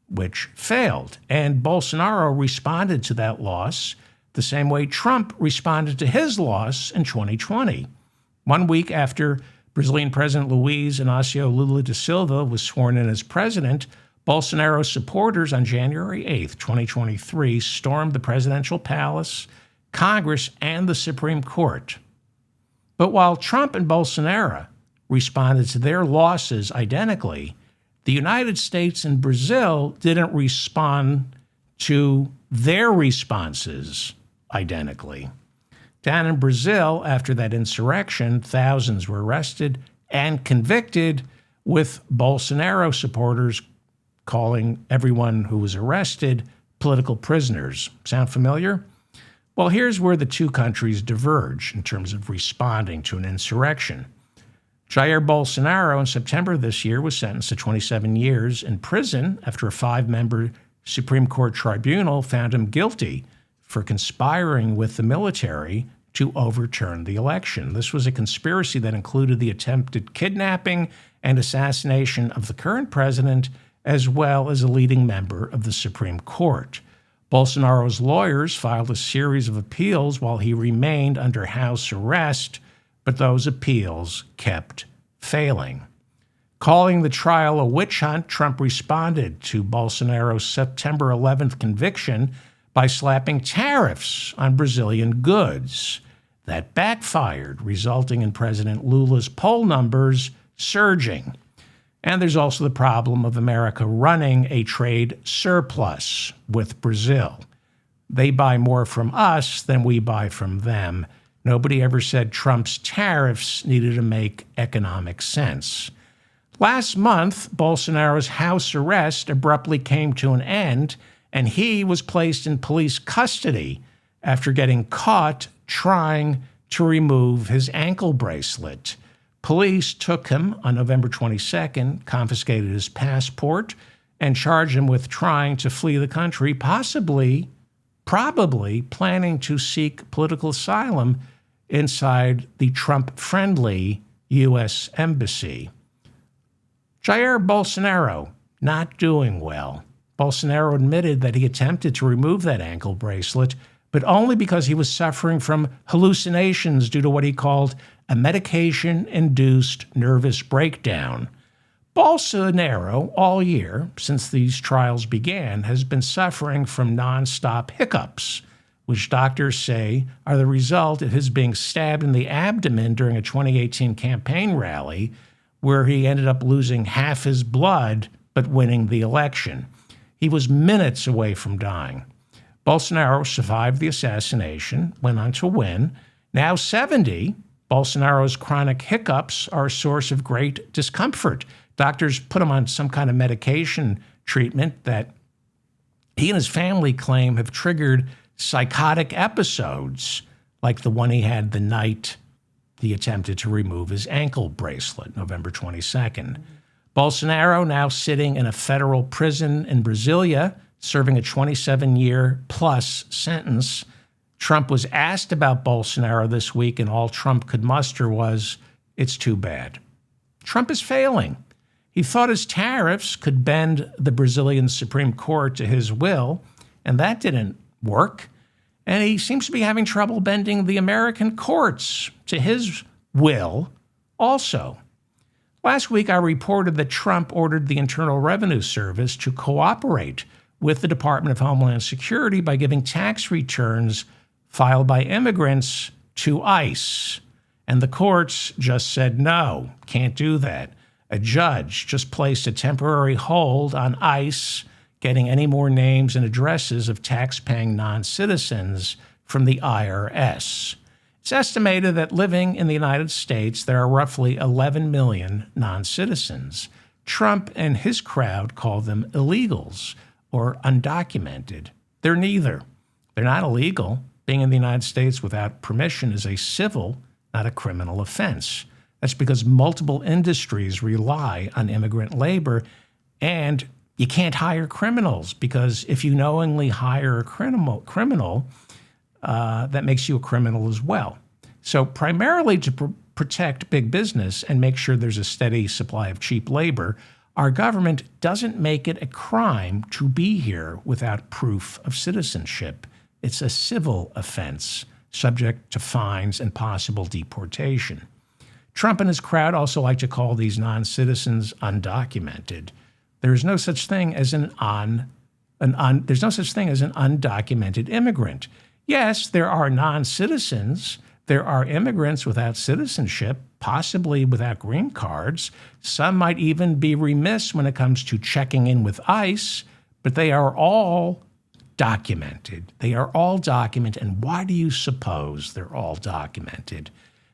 which failed. And Bolsonaro responded to that loss the same way Trump responded to his loss in 2020. 1 week after Brazilian President Luiz Inácio Lula da Silva was sworn in as president, Bolsonaro's supporters on January 8th, 2023, stormed the presidential palace, Congress, and the Supreme Court. But while Trump and Bolsonaro responded to their losses identically, the United States and Brazil didn't respond to their responses identically. Down in Brazil, after that insurrection, thousands were arrested and convicted, with Bolsonaro supporters calling everyone who was arrested political prisoners. Sound familiar? Well, here's where the two countries diverge in terms of responding to an insurrection. Jair Bolsonaro in September this year was sentenced to 27 years in prison after a 5-member Supreme Court tribunal found him guilty for conspiring with the military to overturn the election. This was a conspiracy that included the attempted kidnapping and assassination of the current president, as well as a leading member of the Supreme Court. Bolsonaro's lawyers filed a series of appeals while he remained under house arrest, but those appeals kept failing. Calling the trial a witch hunt, Trump responded to Bolsonaro's September 11th conviction by slapping tariffs on Brazilian goods. That backfired, resulting in President Lula's poll numbers surging. And there's also the problem of America running a trade surplus with Brazil. They buy more from us than we buy from them. Nobody ever said Trump's tariffs needed to make economic sense. Last month, Bolsonaro's house arrest abruptly came to an end, and he was placed in police custody after getting caught trying to remove his ankle bracelet. Police took him on November 22nd, confiscated his passport, and charged him with trying to flee the country, probably planning to seek political asylum inside the Trump-friendly U.S. Embassy. Jair Bolsonaro, not doing well. Bolsonaro admitted that he attempted to remove that ankle bracelet, but only because he was suffering from hallucinations due to what he called a medication-induced nervous breakdown. Bolsonaro, all year since these trials began, has been suffering from nonstop hiccups, which doctors say are the result of his being stabbed in the abdomen during a 2018 campaign rally, where he ended up losing half his blood but winning the election. He was minutes away from dying. Bolsonaro survived the assassination, went on to win. Now 70, Bolsonaro's chronic hiccups are a source of great discomfort. Doctors put him on some kind of medication treatment that he and his family claim have triggered psychotic episodes, like the one he had the night he attempted to remove his ankle bracelet, November 22nd. Bolsonaro now sitting in a federal prison in Brasilia, serving a 27-year-plus sentence. Trump was asked about Bolsonaro this week, and all Trump could muster was, "It's too bad." Trump is failing. He thought his tariffs could bend the Brazilian Supreme Court to his will, and that didn't work. And he seems to be having trouble bending the American courts to his will also. Last week, I reported that Trump ordered the Internal Revenue Service to cooperate with the Department of Homeland Security by giving tax returns filed by immigrants to ICE. And the courts just said, no, can't do that. A judge just placed a temporary hold on ICE getting any more names and addresses of tax-paying non-citizens from the IRS. It's estimated that living in the United States, there are roughly 11 million non-citizens. Trump and his crowd call them illegals or undocumented. They're neither. They're not illegal. Being in the United States without permission is a civil, not a criminal offense. That's because multiple industries rely on immigrant labor, and you can't hire criminals, because if you knowingly hire a criminal, that makes you a criminal as well. So primarily to protect big business and make sure there's a steady supply of cheap labor, our government doesn't make it a crime to be here without proof of citizenship. It's a civil offense, subject to fines and possible deportation. Trump and his crowd also like to call these non-citizens undocumented. There is no such thing as an undocumented immigrant. Yes, there are non-citizens. There are immigrants without citizenship, possibly without green cards. Some might even be remiss when it comes to checking in with ICE, but they are all documented. They are all documented. And why do you suppose they're all documented?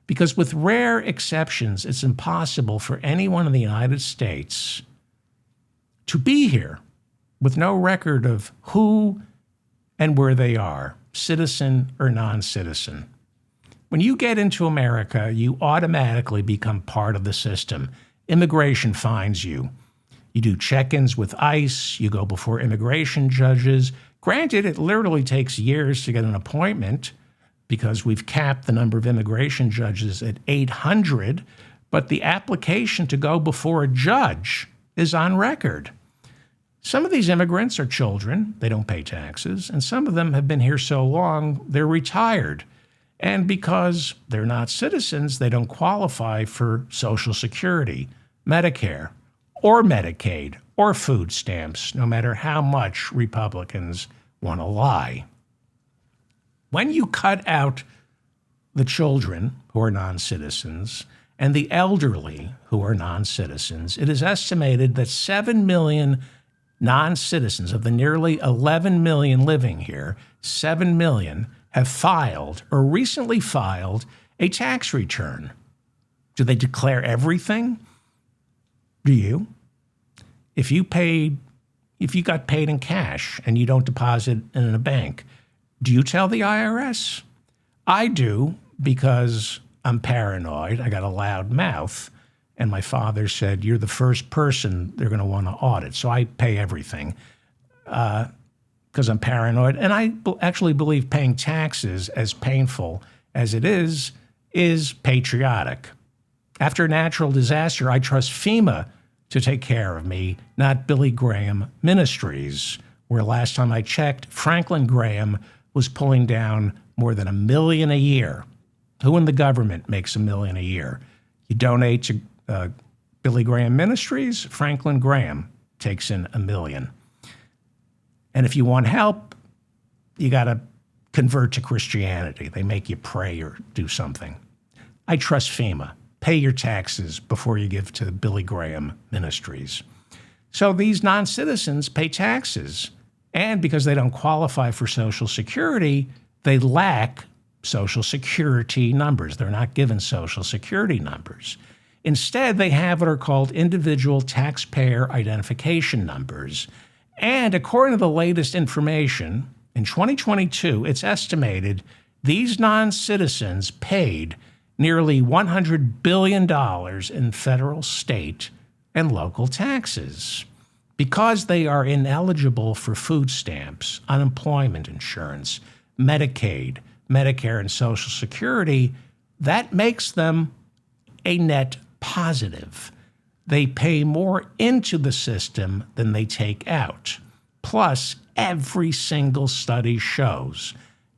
Because with rare exceptions, it's impossible for anyone in the United States to be here with no record of who and where they are, citizen or non-citizen. When you get into America, you automatically become part of the system. Immigration finds you. You do check-ins with ICE. You go before immigration judges. Granted, it literally takes years to get an appointment because we've capped the number of immigration judges at 800, but the application to go before a judge is on record. Some of these immigrants are children. They don't pay taxes. And some of them have been here so long, they're retired. And because they're not citizens, they don't qualify for Social Security, Medicare, or Medicaid, or food stamps, no matter how much Republicans want to lie. When you cut out the children who are non-citizens and the elderly who are non-citizens, it is estimated that 7 million non-citizens of the nearly 11 million living here, 7 million have filed or recently filed a tax return. Do they declare everything? Do you? If you got paid in cash and you don't deposit it in a bank, do you tell the IRS? I do, because I'm paranoid. I got a loud mouth. And my father said, you're the first person they're going to want to audit. So I pay everything because I'm paranoid. And I actually believe paying taxes, as painful as it is patriotic. After a natural disaster, I trust FEMA to take care of me, not Billy Graham Ministries, where last time I checked, Franklin Graham was pulling down more than $1 million a year. Who in the government makes $1 million a year? You donate to Billy Graham Ministries, Franklin Graham takes in $1 million. And if you want help, you got to convert to Christianity. They make you pray or do something. I trust FEMA. Pay your taxes before you give to Billy Graham Ministries. So these non-citizens pay taxes. And because they don't qualify for Social Security, they lack Social Security numbers. They're not given Social Security numbers. Instead, they have what are called individual taxpayer identification numbers. And according to the latest information, in 2022, it's estimated these non-citizens paid nearly $100 billion in federal, state, and local taxes. Because they are ineligible for food stamps, unemployment insurance, Medicaid, Medicare, and Social Security, that makes them a net positive. They pay more into the system than they take out. Plus, every single study shows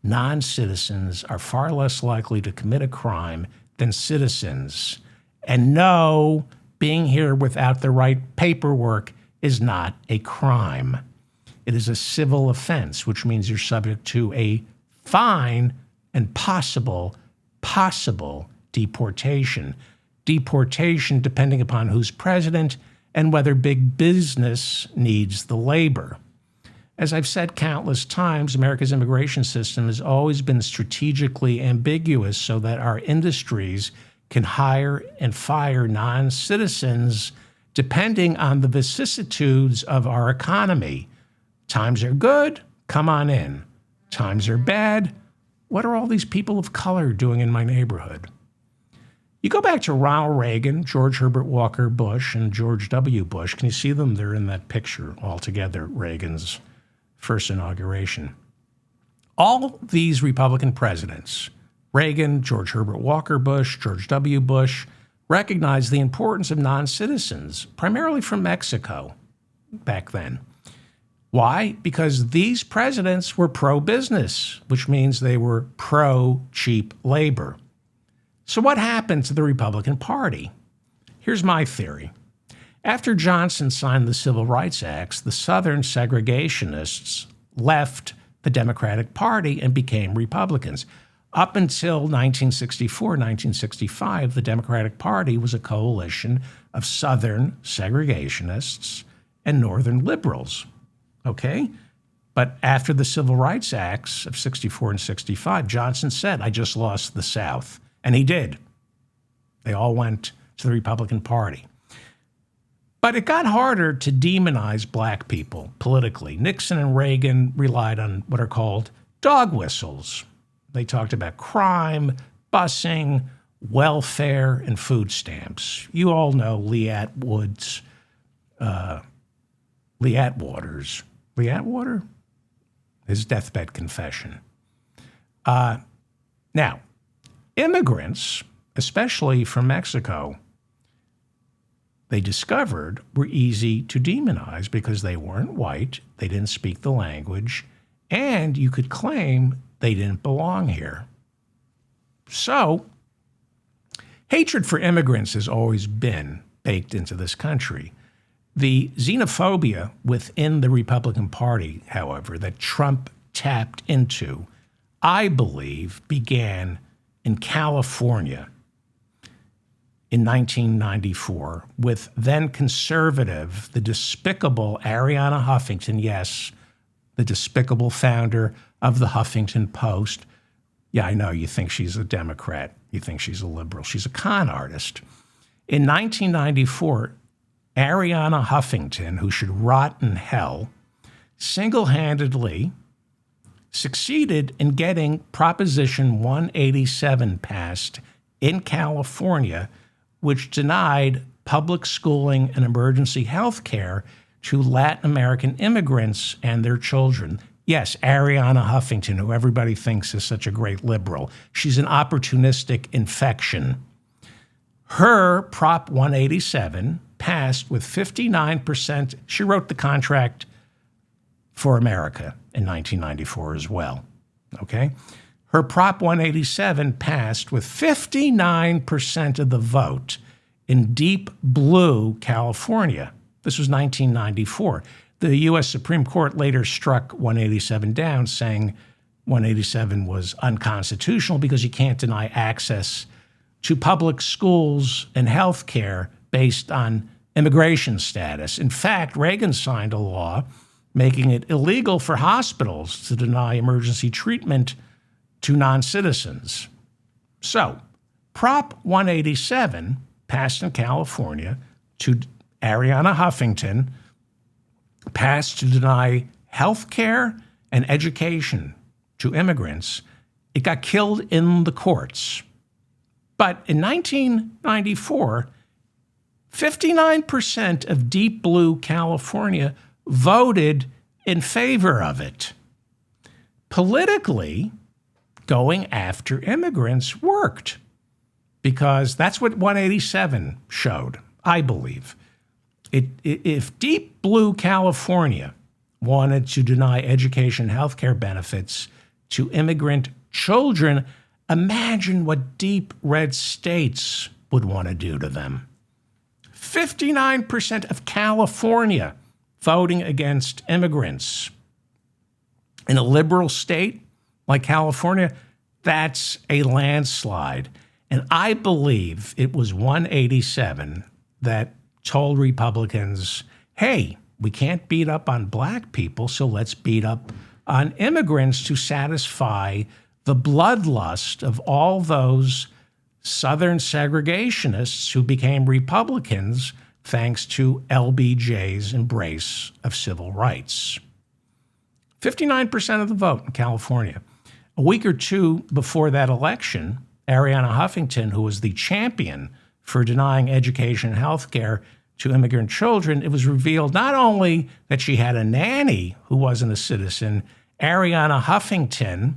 non-citizens are far less likely to commit a crime than citizens. And no, being here without the right paperwork is not a crime. It is a civil offense, which means you're subject to a fine and possible deportation. Deportation depending upon who's president and whether big business needs the labor. As I've said countless times, America's immigration system has always been strategically ambiguous so that our industries can hire and fire non-citizens depending on the vicissitudes of our economy. Times are good, come on in. Times are bad, what are all these people of color doing in my neighborhood? You go back to Ronald Reagan, George Herbert Walker Bush, and George W. Bush. Can you see them? They're in that picture all together, Reagan's first inauguration. All these Republican presidents, Reagan, George Herbert Walker Bush, George W. Bush, recognized the importance of non-citizens, primarily from Mexico back then. Why? Because these presidents were pro-business, which means they were pro-cheap labor. So what happened to the Republican Party? Here's my theory. After Johnson signed the Civil Rights Acts, the Southern segregationists left the Democratic Party and became Republicans. Up until 1964, 1965, the Democratic Party was a coalition of Southern segregationists and Northern liberals, okay? But after the Civil Rights Acts of 64 and 65, Johnson said, I just lost the South. And he did. They all went to the Republican Party. But it got harder to demonize black people politically. Nixon and Reagan relied on what are called dog whistles. They talked about crime, busing, welfare, and food stamps. You all know Lee Atwater's. His deathbed confession. Now, immigrants, especially from Mexico, they discovered were easy to demonize because they weren't white, they didn't speak the language, and you could claim they didn't belong here. So, hatred for immigrants has always been baked into this country. The xenophobia within the Republican Party, however, that Trump tapped into, I believe, began in California in 1994 with then conservative, the despicable Arianna Huffington, yes, the despicable founder of the Huffington Post. Yeah, I know you think she's a Democrat. You think she's a liberal. She's a con artist. In 1994, Arianna Huffington, who should rot in hell, single-handedly succeeded in getting Proposition 187 passed in California, which denied public schooling and emergency health care to Latin American immigrants and their children. Yes, Arianna Huffington, who everybody thinks is such a great liberal. She's an opportunistic infection. Her Prop 187 passed with 59%. She wrote the contract for America in 1994 as well, okay? Her Prop 187 passed with 59% of the vote in deep blue California. This was 1994. The U.S. Supreme Court later struck 187 down, saying 187 was unconstitutional because you can't deny access to public schools and health care based on immigration status. In fact, Reagan signed a law making it illegal for hospitals to deny emergency treatment to non-citizens. So, Prop 187 passed in California to Arianna Huffington, passed to deny health care and education to immigrants. It got killed in the courts. But in 1994, 59% of deep blue California voted in favor of it. Politically, going after immigrants worked because that's what 187 showed, I believe. If deep blue California wanted to deny education and health care benefits to immigrant children, imagine what deep red states would want to do to them. 59% of California voting against immigrants. In a liberal state like California, that's a landslide. And I believe it was 187 that told Republicans, hey, we can't beat up on black people, so let's beat up on immigrants to satisfy the bloodlust of all those Southern segregationists who became Republicans thanks to LBJ's embrace of civil rights. 59% of the vote in California. A week or two before that election, Arianna Huffington, who was the champion for denying education and health care to immigrant children, it was revealed not only that she had a nanny who wasn't a citizen, Arianna Huffington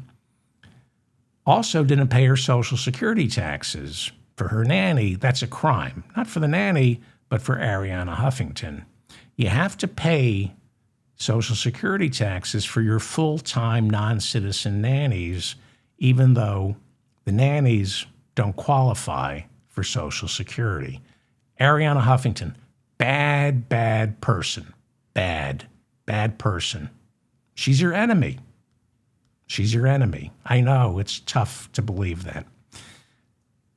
also didn't pay her Social Security taxes for her nanny. That's a crime, not for the nanny, but for Arianna Huffington. You have to pay Social Security taxes for your full-time non-citizen nannies, even though the nannies don't qualify for Social Security. Arianna Huffington, bad person. Bad person. She's your enemy. She's your enemy. I know, it's tough to believe that.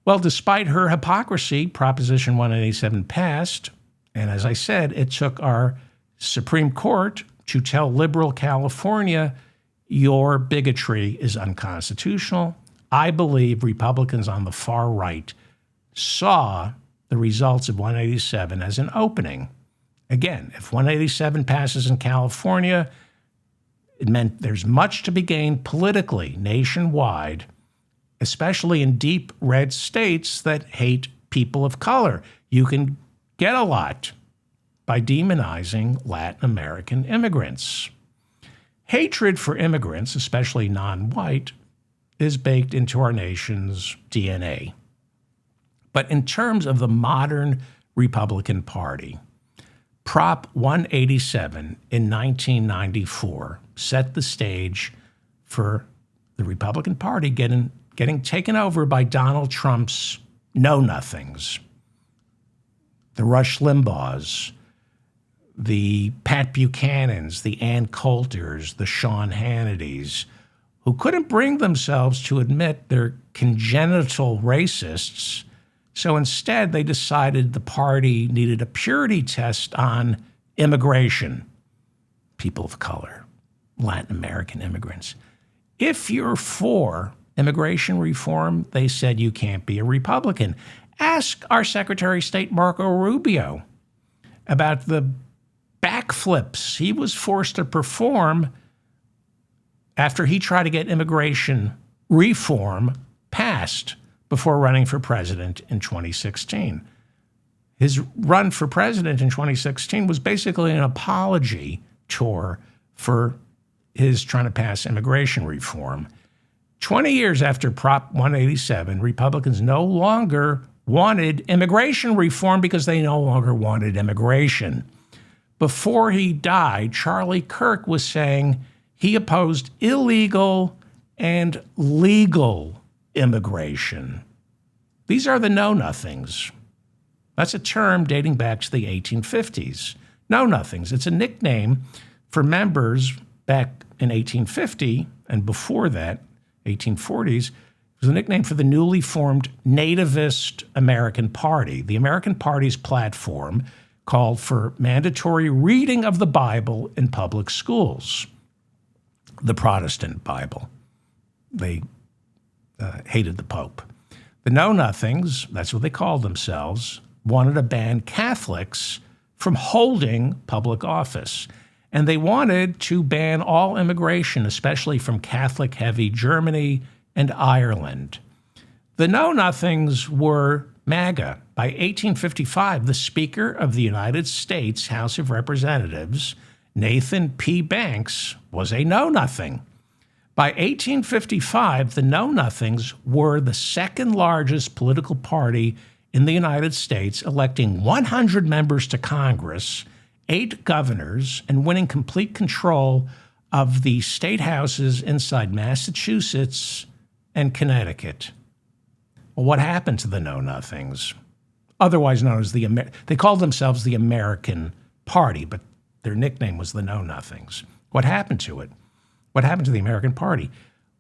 Well, despite her hypocrisy, Proposition 187 passed, and as I said, it took our Supreme Court to tell liberal California, your bigotry is unconstitutional. I believe Republicans on the far right saw the results of 187 as an opening. Again, if 187 passes in California, it meant there's much to be gained politically nationwide, especially in deep red states that hate people of color. You can get a lot by demonizing Latin American immigrants. Hatred for immigrants, especially non-white, is baked into our nation's DNA. But in terms of the modern Republican Party, Prop 187 in 1994 set the stage for the Republican Party getting taken over by Donald Trump's know-nothings, the Rush Limbaughs, the Pat Buchanans, the Ann Coulters, the Sean Hannitys, who couldn't bring themselves to admit they're congenital racists, So instead, they decided the party needed a purity test on immigration, people of color, Latin American immigrants. If you're for immigration reform, they said you can't be a Republican. Ask our Secretary of State, Marco Rubio, about the backflips he was forced to perform after he tried to get immigration reform passed before running for president in 2016. His run for president in 2016 was basically an apology tour for his trying to pass immigration reform. 20 years after Prop 187, Republicans no longer wanted immigration reform because they no longer wanted immigration. Before he died, Charlie Kirk was saying he opposed illegal and legal immigration. These are the know-nothings. That's a term dating back to the 1850s. Know-nothings. It's a nickname for members back in 1850 and before that, 1840s. It was a nickname for the newly formed Nativist American Party. The American Party's platform called for mandatory reading of the Bible in public schools, the Protestant Bible. They hated the Pope. The Know-Nothings, that's what they called themselves, wanted to ban Catholics from holding public office. And they wanted to ban all immigration, especially from Catholic-heavy Germany and Ireland. The Know-Nothings were MAGA. By 1855, the Speaker of the United States House of Representatives, Nathan P. Banks, was a Know-Nothing. By 1855, the Know-Nothings were the second largest political party in the United States, electing 100 members to Congress, 8 governors, and winning complete control of the state houses inside Massachusetts and Connecticut. Well, what happened to the Know-Nothings? Otherwise known as they called themselves the American Party, but their nickname was the Know-Nothings. What happened to it? What happened to the American Party?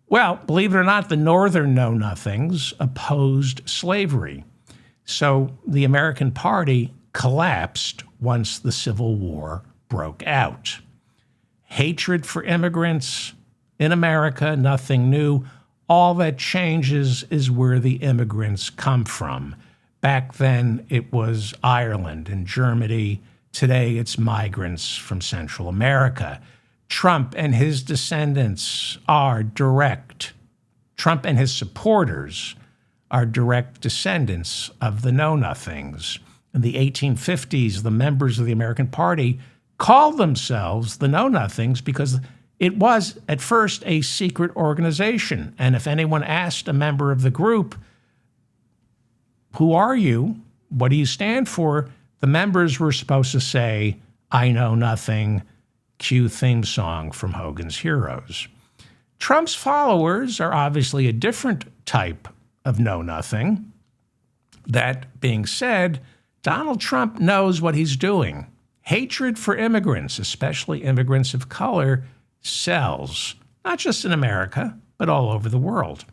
Well, believe it or not, the Northern Know-Nothings opposed slavery. So the American Party collapsed once the Civil War broke out. Hatred for immigrants in America, nothing new. All that changes is where the immigrants come from. Back then, it was Ireland and Germany. Today, it's migrants from Central America. Trump and his descendants are direct. Trump and his supporters are direct descendants of the Know-Nothings. In the 1850s, the members of the American Party called themselves the Know-Nothings because it was, at first, a secret organization. And if anyone asked a member of the group, who are you? What do you stand for? The members were supposed to say, I know nothing, cue theme song from Hogan's Heroes. Trump's followers are obviously a different type of know-nothing. That being said, Donald Trump knows what he's doing. Hatred for immigrants, especially immigrants of color, sells, not just in America, but all over the world.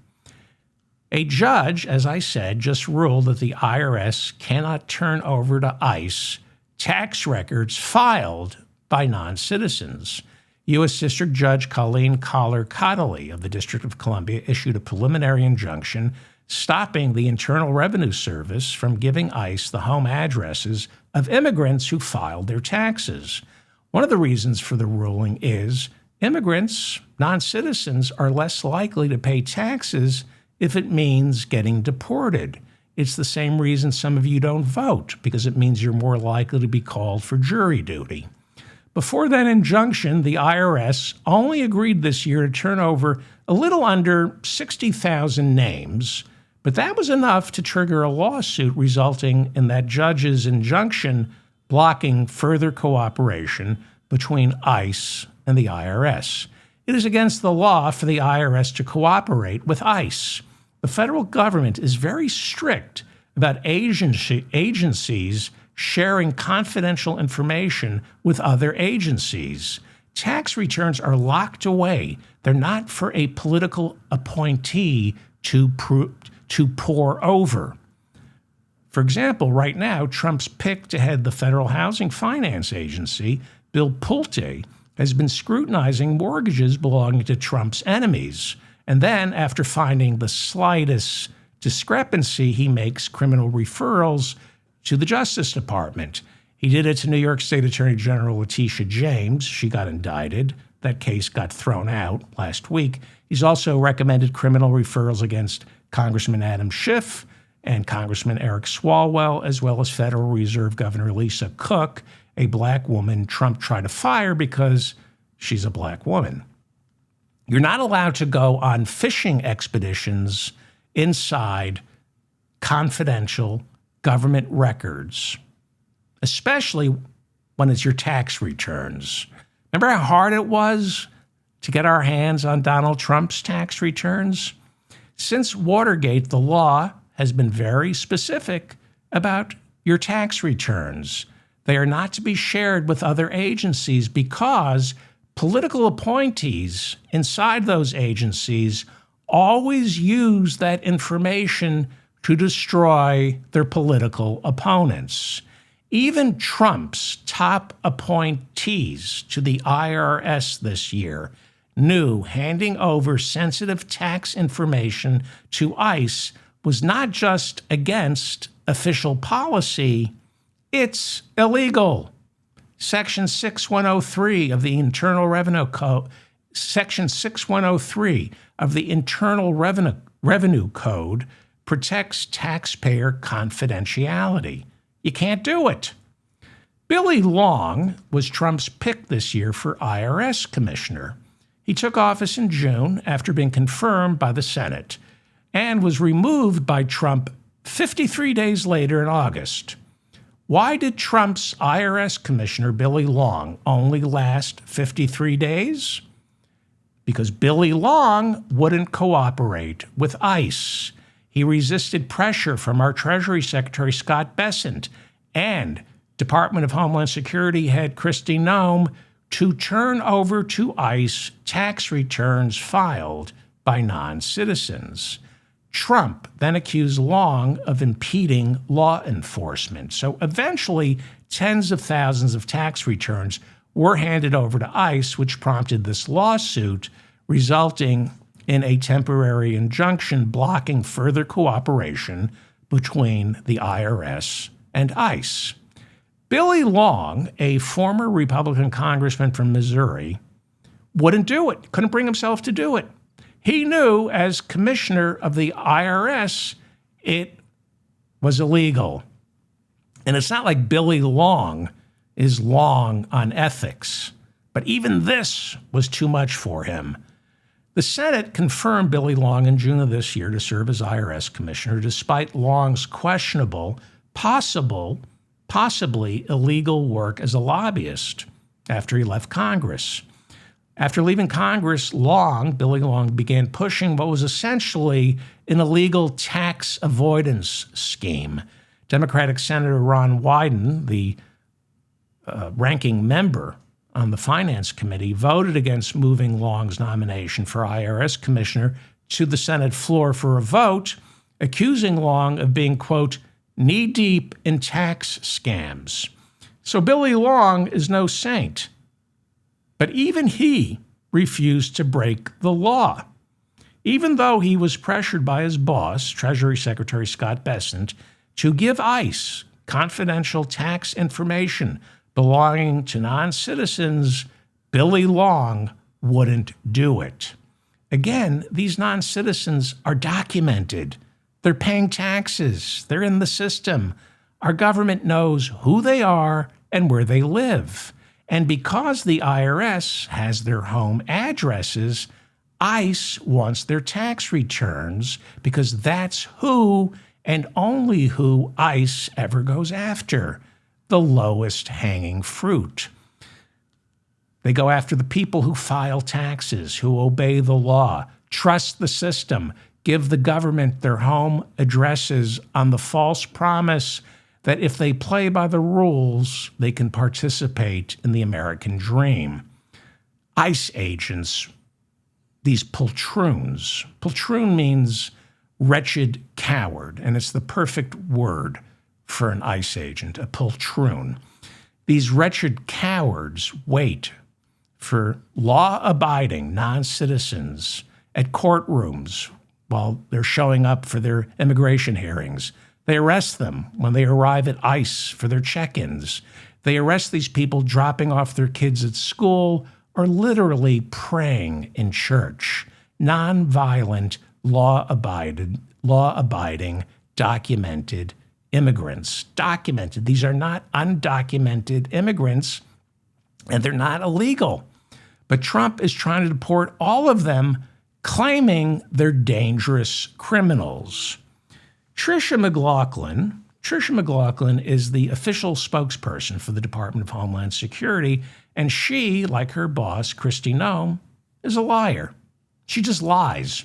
A judge, as I said, just ruled that the IRS cannot turn over to ICE tax records filed by non-citizens. U.S. District Judge Colleen Collar-Connolly of the District of Columbia issued a preliminary injunction stopping the Internal Revenue Service from giving ICE the home addresses of immigrants who filed their taxes. One of the reasons for the ruling is immigrants, non-citizens, are less likely to pay taxes if it means getting deported. It's the same reason some of you don't vote, because it means you're more likely to be called for jury duty. Before that injunction, the IRS only agreed this year to turn over a little under 60,000 names, but that was enough to trigger a lawsuit resulting in that judge's injunction blocking further cooperation between ICE and the IRS. It is against the law for the IRS to cooperate with ICE. The federal government is very strict about agencies sharing confidential information with other agencies. Tax returns are locked away. They're not for a political appointee to pour over. For example, right now, Trump's pick to head the Federal Housing Finance Agency, Bill Pulte, has been scrutinizing mortgages belonging to Trump's enemies. And then, after finding the slightest discrepancy, he makes criminal referrals to the Justice Department. He did it to New York State Attorney General Letitia James. She got indicted. That case got thrown out last week. He's also recommended criminal referrals against Congressman Adam Schiff and Congressman Eric Swalwell, as well as Federal Reserve Governor Lisa Cook, a black woman Trump tried to fire because she's a black woman. You're not allowed to go on fishing expeditions inside confidential government records, especially when it's your tax returns. Remember how hard it was to get our hands on Donald Trump's tax returns? Since Watergate, the law has been very specific about your tax returns. They are not to be shared with other agencies because political appointees inside those agencies always use that information to destroy their political opponents. Even Trump's top appointees to the IRS this year knew handing over sensitive tax information to ICE was not just against official policy, it's illegal. Section 6103 of the Internal Revenue Code, Section 6103 of the Internal Revenue Code protects taxpayer confidentiality. You can't do it. Billy Long was Trump's pick this year for IRS commissioner. He took office in June after being confirmed by the Senate and was removed by Trump 53 days later in August. Why did Trump's IRS commissioner, Billy Long, only last 53 days? Because Billy Long wouldn't cooperate with ICE. He resisted pressure from our Treasury Secretary, Scott Bessent, and Department of Homeland Security head Kristi Noem to turn over to ICE tax returns filed by non-citizens. Trump then accused Long of impeding law enforcement. So eventually, tens of thousands of tax returns were handed over to ICE, which prompted this lawsuit, resulting in a temporary injunction blocking further cooperation between the IRS and ICE. Billy Long, a former Republican congressman from Missouri, wouldn't do it, couldn't bring himself to do it. He knew as commissioner of the IRS, it was illegal. And it's not like Billy Long is long on ethics, but even this was too much for him. The Senate confirmed Billy Long in June of this year to serve as IRS commissioner, despite Long's questionable, possibly illegal work as a lobbyist after he left Congress. After leaving Congress, Billy Long began pushing what was essentially an illegal tax avoidance scheme. Democratic Senator Ron Wyden, the ranking member on the Finance Committee, voted against moving Long's nomination for IRS commissioner to the Senate floor for a vote, accusing Long of being, quote, knee-deep in tax scams. So Billy Long is no saint. But even he refused to break the law. Even though he was pressured by his boss, Treasury Secretary Scott Bessent, to give ICE confidential tax information belonging to non-citizens, Billy Long wouldn't do it. Again, these non-citizens are documented. They're paying taxes. They're in the system. Our government knows who they are and where they live. And because the IRS has their home addresses, ICE wants their tax returns because that's who and only who ICE ever goes after, the lowest hanging fruit. They go after the people who file taxes, who obey the law, trust the system, give the government their home addresses on the false promise that if they play by the rules, they can participate in the American dream. ICE agents, these poltroons. Poltroon means wretched coward, and it's the perfect word for an ICE agent, a poltroon. These wretched cowards wait for law-abiding non-citizens at courtrooms while they're showing up for their immigration hearings. They arrest them when they arrive at ICE for their check-ins. They arrest these people dropping off their kids at school or literally praying in church. Nonviolent, law-abiding, documented immigrants. Documented. These are not undocumented immigrants, and they're not illegal. But Trump is trying to deport all of them, claiming they're dangerous criminals. Tricia McLaughlin is the official spokesperson for the Department of Homeland Security, and she, like her boss, Kristi Noem, is a liar. She just lies.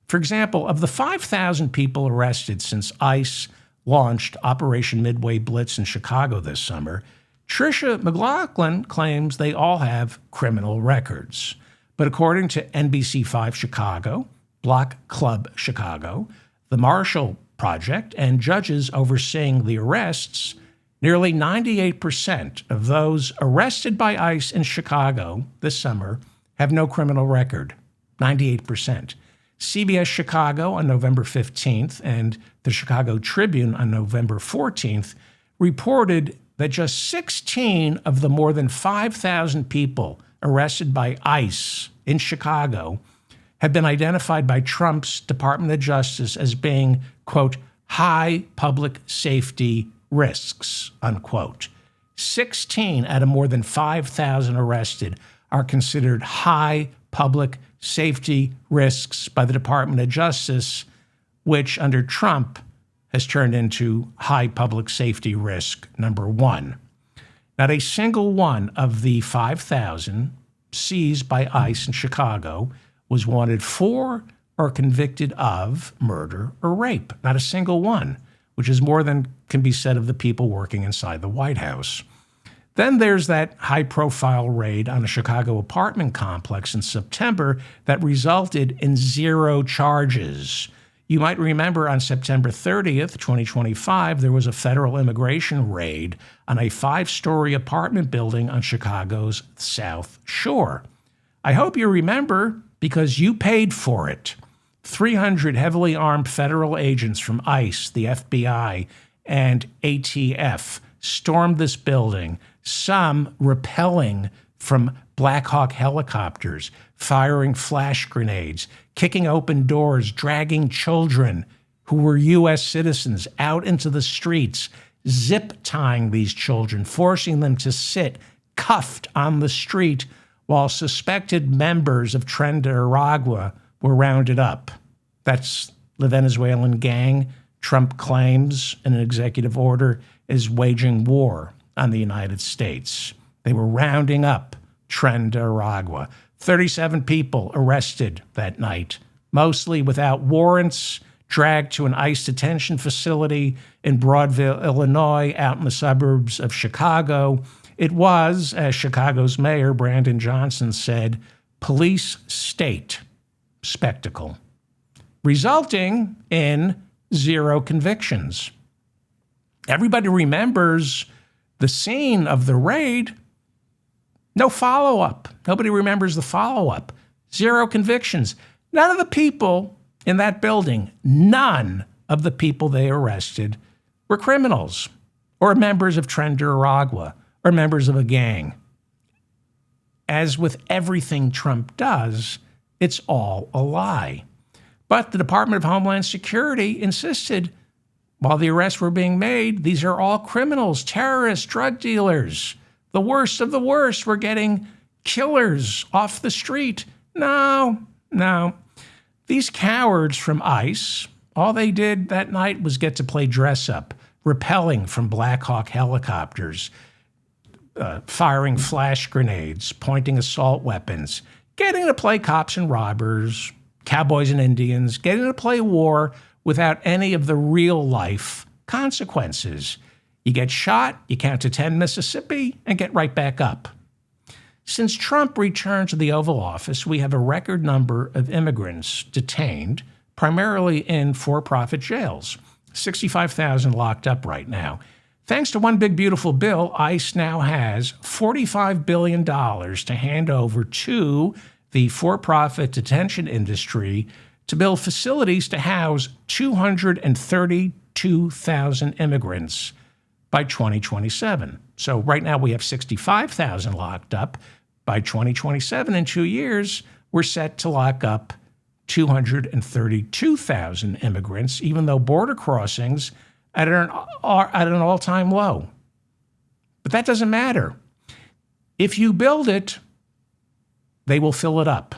For example, of the 5,000 people arrested since ICE launched Operation Midway Blitz in Chicago this summer, Tricia McLaughlin claims they all have criminal records. But according to NBC5 Chicago, Block Club Chicago, the Marshall Project, and judges overseeing the arrests, nearly 98% of those arrested by ICE in Chicago this summer have no criminal record. 98%. CBS Chicago on November 15th and the Chicago Tribune on November 14th reported that just 16 of the more than 5,000 people arrested by ICE in Chicago have been identified by Trump's Department of Justice as being, quote, high public safety risks, unquote. 16 out of more than 5,000 arrested are considered high public safety risks by the Department of Justice, which under Trump has turned into high public safety risk number one. Not a single one of the 5,000 seized by ICE in Chicago was wanted for or convicted of murder or rape. Not a single one, which is more than can be said of the people working inside the White House. Then there's that high-profile raid on a Chicago apartment complex in September that resulted in 0 charges. You might remember on September 30th, 2025, there was a federal immigration raid on a 5-story apartment building on Chicago's South Shore. I hope you remember because you paid for it. 300 heavily armed federal agents from ICE, the FBI, and ATF stormed this building, some rappelling from Black Hawk helicopters, firing flash grenades, kicking open doors, dragging children who were U.S. citizens out into the streets, zip-tying these children, forcing them to sit cuffed on the street while suspected members of Tren de Aragua were rounded up. That's the Venezuelan gang Trump claims in an executive order is waging war on the United States. They were rounding up Tren de Aragua. 37 people arrested that night, mostly without warrants, dragged to an ICE detention facility in Broadville, Illinois, out in the suburbs of Chicago. It was, as Chicago's mayor, Brandon Johnson, said, police state spectacle, resulting in 0 convictions. Everybody remembers the scene of the raid. No follow-up. Nobody remembers the follow-up. 0 convictions. None of the people in that building, none of the people they arrested were criminals or members of Tren de Aragua or members of a gang. As with everything Trump does, it's all a lie. But the Department of Homeland Security insisted while the arrests were being made, these are all criminals, terrorists, drug dealers. The worst of the worst. We're getting killers off the street. No. These cowards from ICE, all they did that night was get to play dress up, rappelling from Black Hawk helicopters, firing flash grenades, pointing assault weapons, getting to play cops and robbers, cowboys and Indians, getting to play war without any of the real-life consequences. You get shot, you count to 10 Mississippi, and get right back up. Since Trump returned to the Oval Office, we have a record number of immigrants detained, primarily in for-profit jails. 65,000 locked up right now. Thanks to one big beautiful bill, ICE now has $45 billion to hand over to the for-profit detention industry to build facilities to house 232,000 immigrants by 2027. So right now we have 65,000 locked up. By 2027, in 2 years, we're set to lock up 232,000 immigrants, even though border crossings are at an all-time low. But that doesn't matter. If you build it, they will fill it up.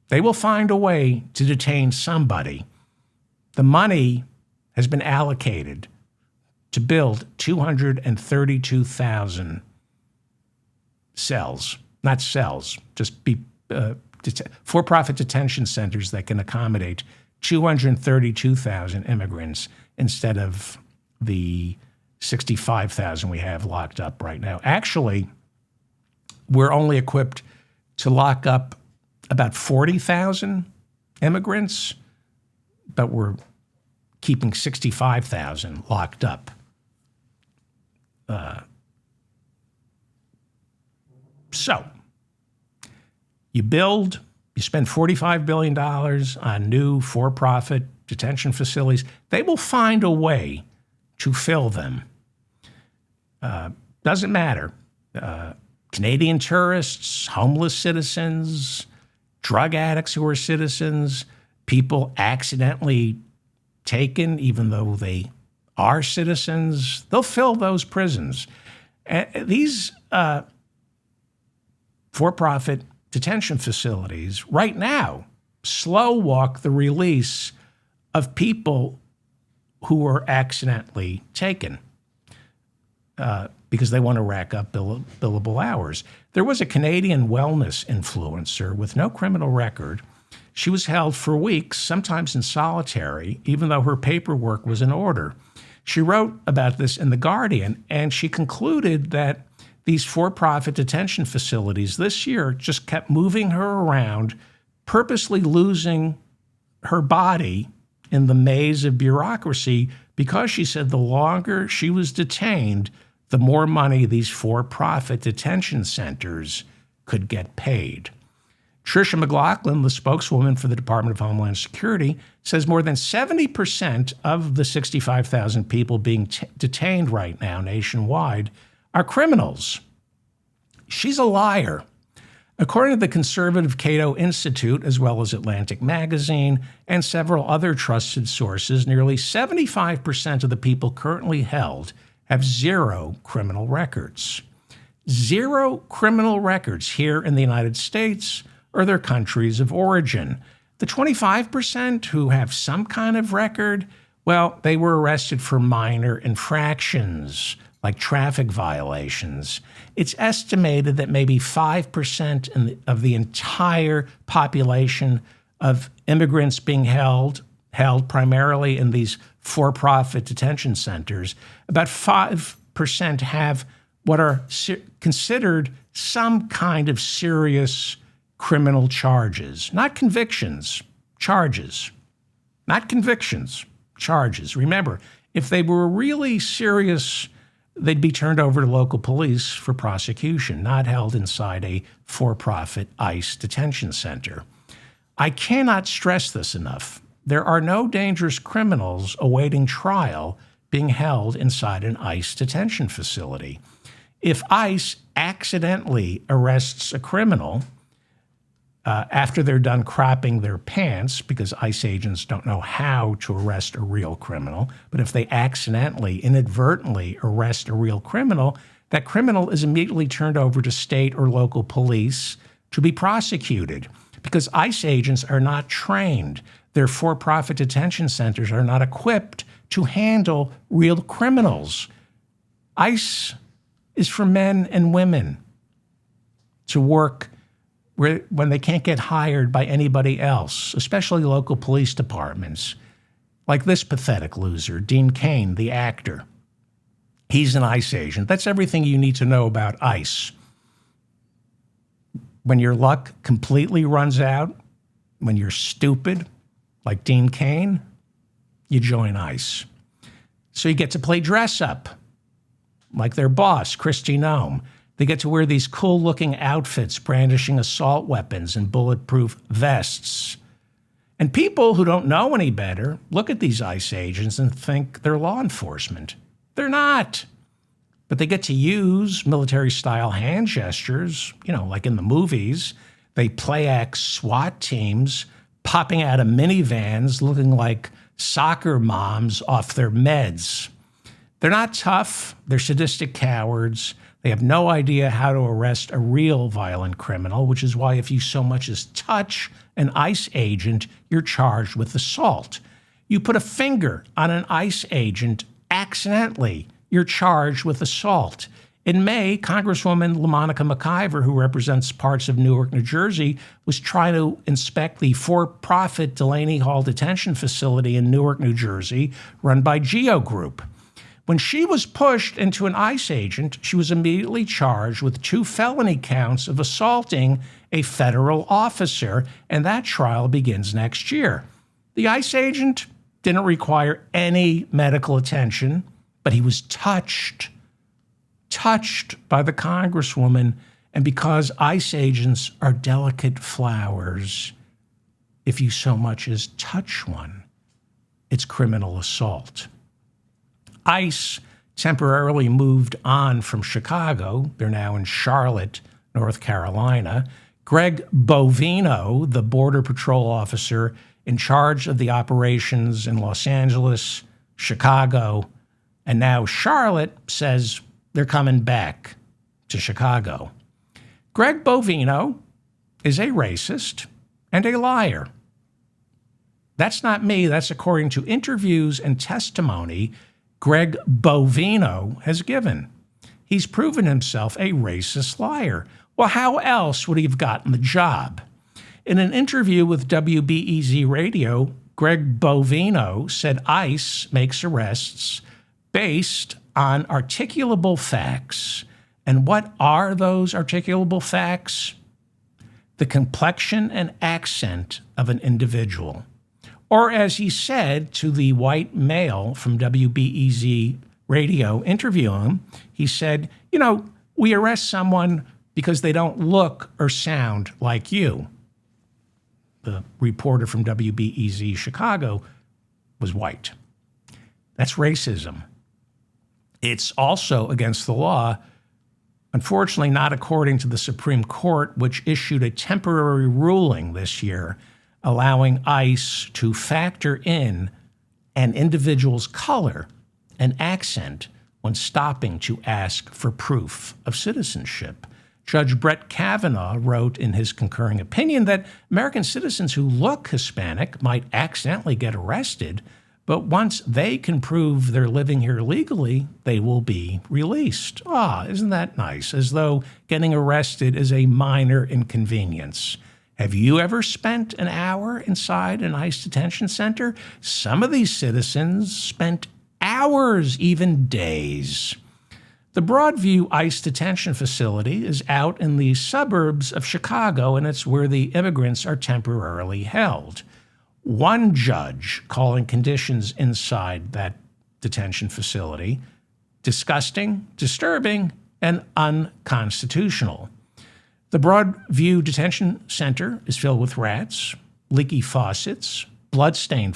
They will find a way to detain somebody. The money has been allocated to build 232,000 cells, not cells, just for-profit detention centers that can accommodate 232,000 immigrants instead of the 65,000 we have locked up right now. Actually, we're only equipped to lock up about 40,000 immigrants, but we're keeping 65,000 locked up. So you spend $45 billion on new for-profit detention facilities. They will find a way to fill them. Doesn't matter. Canadian tourists, homeless citizens, drug addicts who are citizens, people accidentally taken even though they are citizens, they'll fill those prisons. These for-profit detention facilities right now slow walk the release of people who were accidentally taken because they want to rack up billable hours. There was a Canadian wellness influencer with no criminal record. She was held for weeks, sometimes in solitary, even though her paperwork was in order. She wrote about this in The Guardian, and she concluded that these for-profit detention facilities this year just kept moving her around, purposely losing her body in the maze of bureaucracy because she said the longer she was detained, the more money these for-profit detention centers could get paid. Tricia McLaughlin, the spokeswoman for the Department of Homeland Security, says more than 70% of the 65,000 people being detained right now nationwide are criminals. She's a liar. According to the conservative Cato Institute, as well as Atlantic Magazine and several other trusted sources, nearly 75% of the people currently held have zero criminal records. Zero criminal records here in the United States or their countries of origin. The 25% who have some kind of record, well, they were arrested for minor infractions, like traffic violations. It's estimated that maybe 5% of the entire population of immigrants being held primarily in these for-profit detention centers, about 5% have what are considered some kind of serious criminal charges. Not convictions, charges. Not convictions, charges. Remember, if they were really serious, they'd be turned over to local police for prosecution, not held inside a for-profit ICE detention center. I cannot stress this enough. There are no dangerous criminals awaiting trial being held inside an ICE detention facility. If ICE accidentally arrests a criminal after they're done crapping their pants, because ICE agents don't know how to arrest a real criminal, but if they accidentally, inadvertently arrest a real criminal, that criminal is immediately turned over to state or local police to be prosecuted, because ICE agents are not trained. Their for-profit detention centers are not equipped to handle real criminals. ICE is for men and women to work when they can't get hired by anybody else, especially local police departments, like this pathetic loser, Dean Cain, the actor. He's an ICE agent. That's everything you need to know about ICE. When your luck completely runs out, when you're stupid, like Dean Cain, you join ICE. So you get to play dress up, like their boss, Kristi Noem. They get to wear these cool-looking outfits, brandishing assault weapons and bulletproof vests. And people who don't know any better look at these ICE agents and think they're law enforcement. They're not. But they get to use military-style hand gestures, like in the movies. They play act SWAT teams popping out of minivans looking like soccer moms off their meds. They're not tough. They're sadistic cowards. They have no idea how to arrest a real violent criminal, which is why if you so much as touch an ICE agent, you're charged with assault. You put a finger on an ICE agent accidentally, you're charged with assault. In May, Congresswoman LaMonica McIver, who represents parts of Newark, New Jersey, was trying to inspect the for-profit Delaney Hall detention facility in Newark, New Jersey, run by Geo Group. When she was pushed into an ICE agent, she was immediately charged with 2 felony counts of assaulting a federal officer, and that trial begins next year. The ICE agent didn't require any medical attention, but he was touched by the Congresswoman, and because ICE agents are delicate flowers, if you so much as touch one, it's criminal assault. ICE temporarily moved on from Chicago. They're now in Charlotte, North Carolina. Greg Bovino, the Border Patrol officer in charge of the operations in Los Angeles, Chicago, and now Charlotte, says they're coming back to Chicago. Greg Bovino is a racist and a liar. That's not me. That's according to interviews and testimony Greg Bovino has given. He's proven himself a racist liar. Well, how else would he have gotten the job? In an interview with WBEZ Radio, Greg Bovino said ICE makes arrests based on articulable facts. And what are those articulable facts? The complexion and accent of an individual. Or as he said to the white male from WBEZ Radio interviewing him, he said, we arrest someone because they don't look or sound like you. The reporter from WBEZ Chicago was white. That's racism. It's also against the law, unfortunately not according to the Supreme Court, which issued a temporary ruling this year allowing ICE to factor in an individual's color and accent when stopping to ask for proof of citizenship. Judge Brett Kavanaugh wrote in his concurring opinion that American citizens who look Hispanic might accidentally get arrested, but once they can prove they're living here legally, they will be released. Isn't that nice? As though getting arrested is a minor inconvenience. Have you ever spent an hour inside an ICE detention center? Some of these citizens spent hours, even days. The Broadview ICE detention facility is out in the suburbs of Chicago, and it's where the immigrants are temporarily held. One judge calling conditions inside that detention facility disgusting, disturbing, and unconstitutional. The Broadview Detention Center is filled with rats, leaky faucets, blood-stained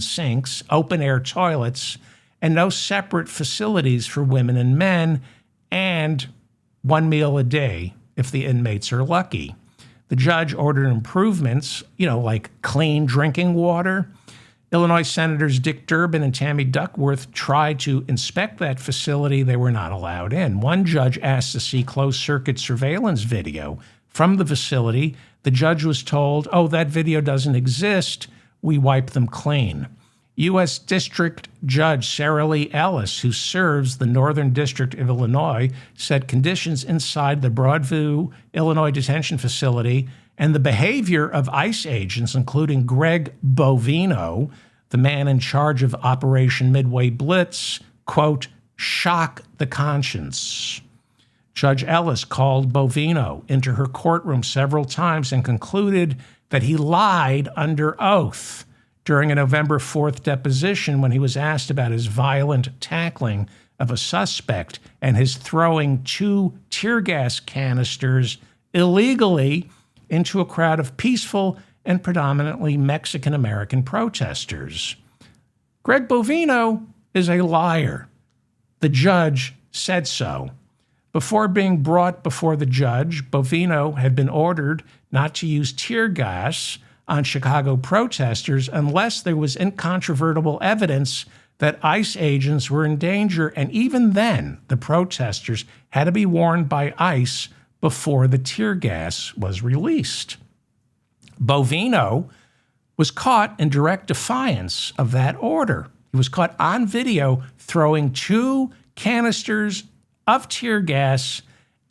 sinks, open-air toilets, and no separate facilities for women and men, and 1 meal a day if the inmates are lucky. The judge ordered improvements, like clean drinking water. Illinois Senators Dick Durbin and Tammy Duckworth tried to inspect that facility. They were not allowed in. One judge asked to see closed-circuit surveillance video from the facility. The judge was told, that video doesn't exist. We wipe them clean. U.S. District Judge Sarah Lee Ellis, who serves the Northern District of Illinois, said conditions inside the Broadview, Illinois detention facility and the behavior of ICE agents, including Greg Bovino, the man in charge of Operation Midway Blitz, quote, shock the conscience. Judge Ellis called Bovino into her courtroom several times and concluded that he lied under oath during a November 4th deposition when he was asked about his violent tackling of a suspect and his throwing 2 tear gas canisters illegally into a crowd of peaceful and predominantly Mexican-American protesters. Greg Bovino is a liar. The judge said so. Before being brought before the judge, Bovino had been ordered not to use tear gas on Chicago protesters unless there was incontrovertible evidence that ICE agents were in danger, and even then, the protesters had to be warned by ICE before the tear gas was released. Bovino was caught in direct defiance of that order. He was caught on video throwing 2 canisters of tear gas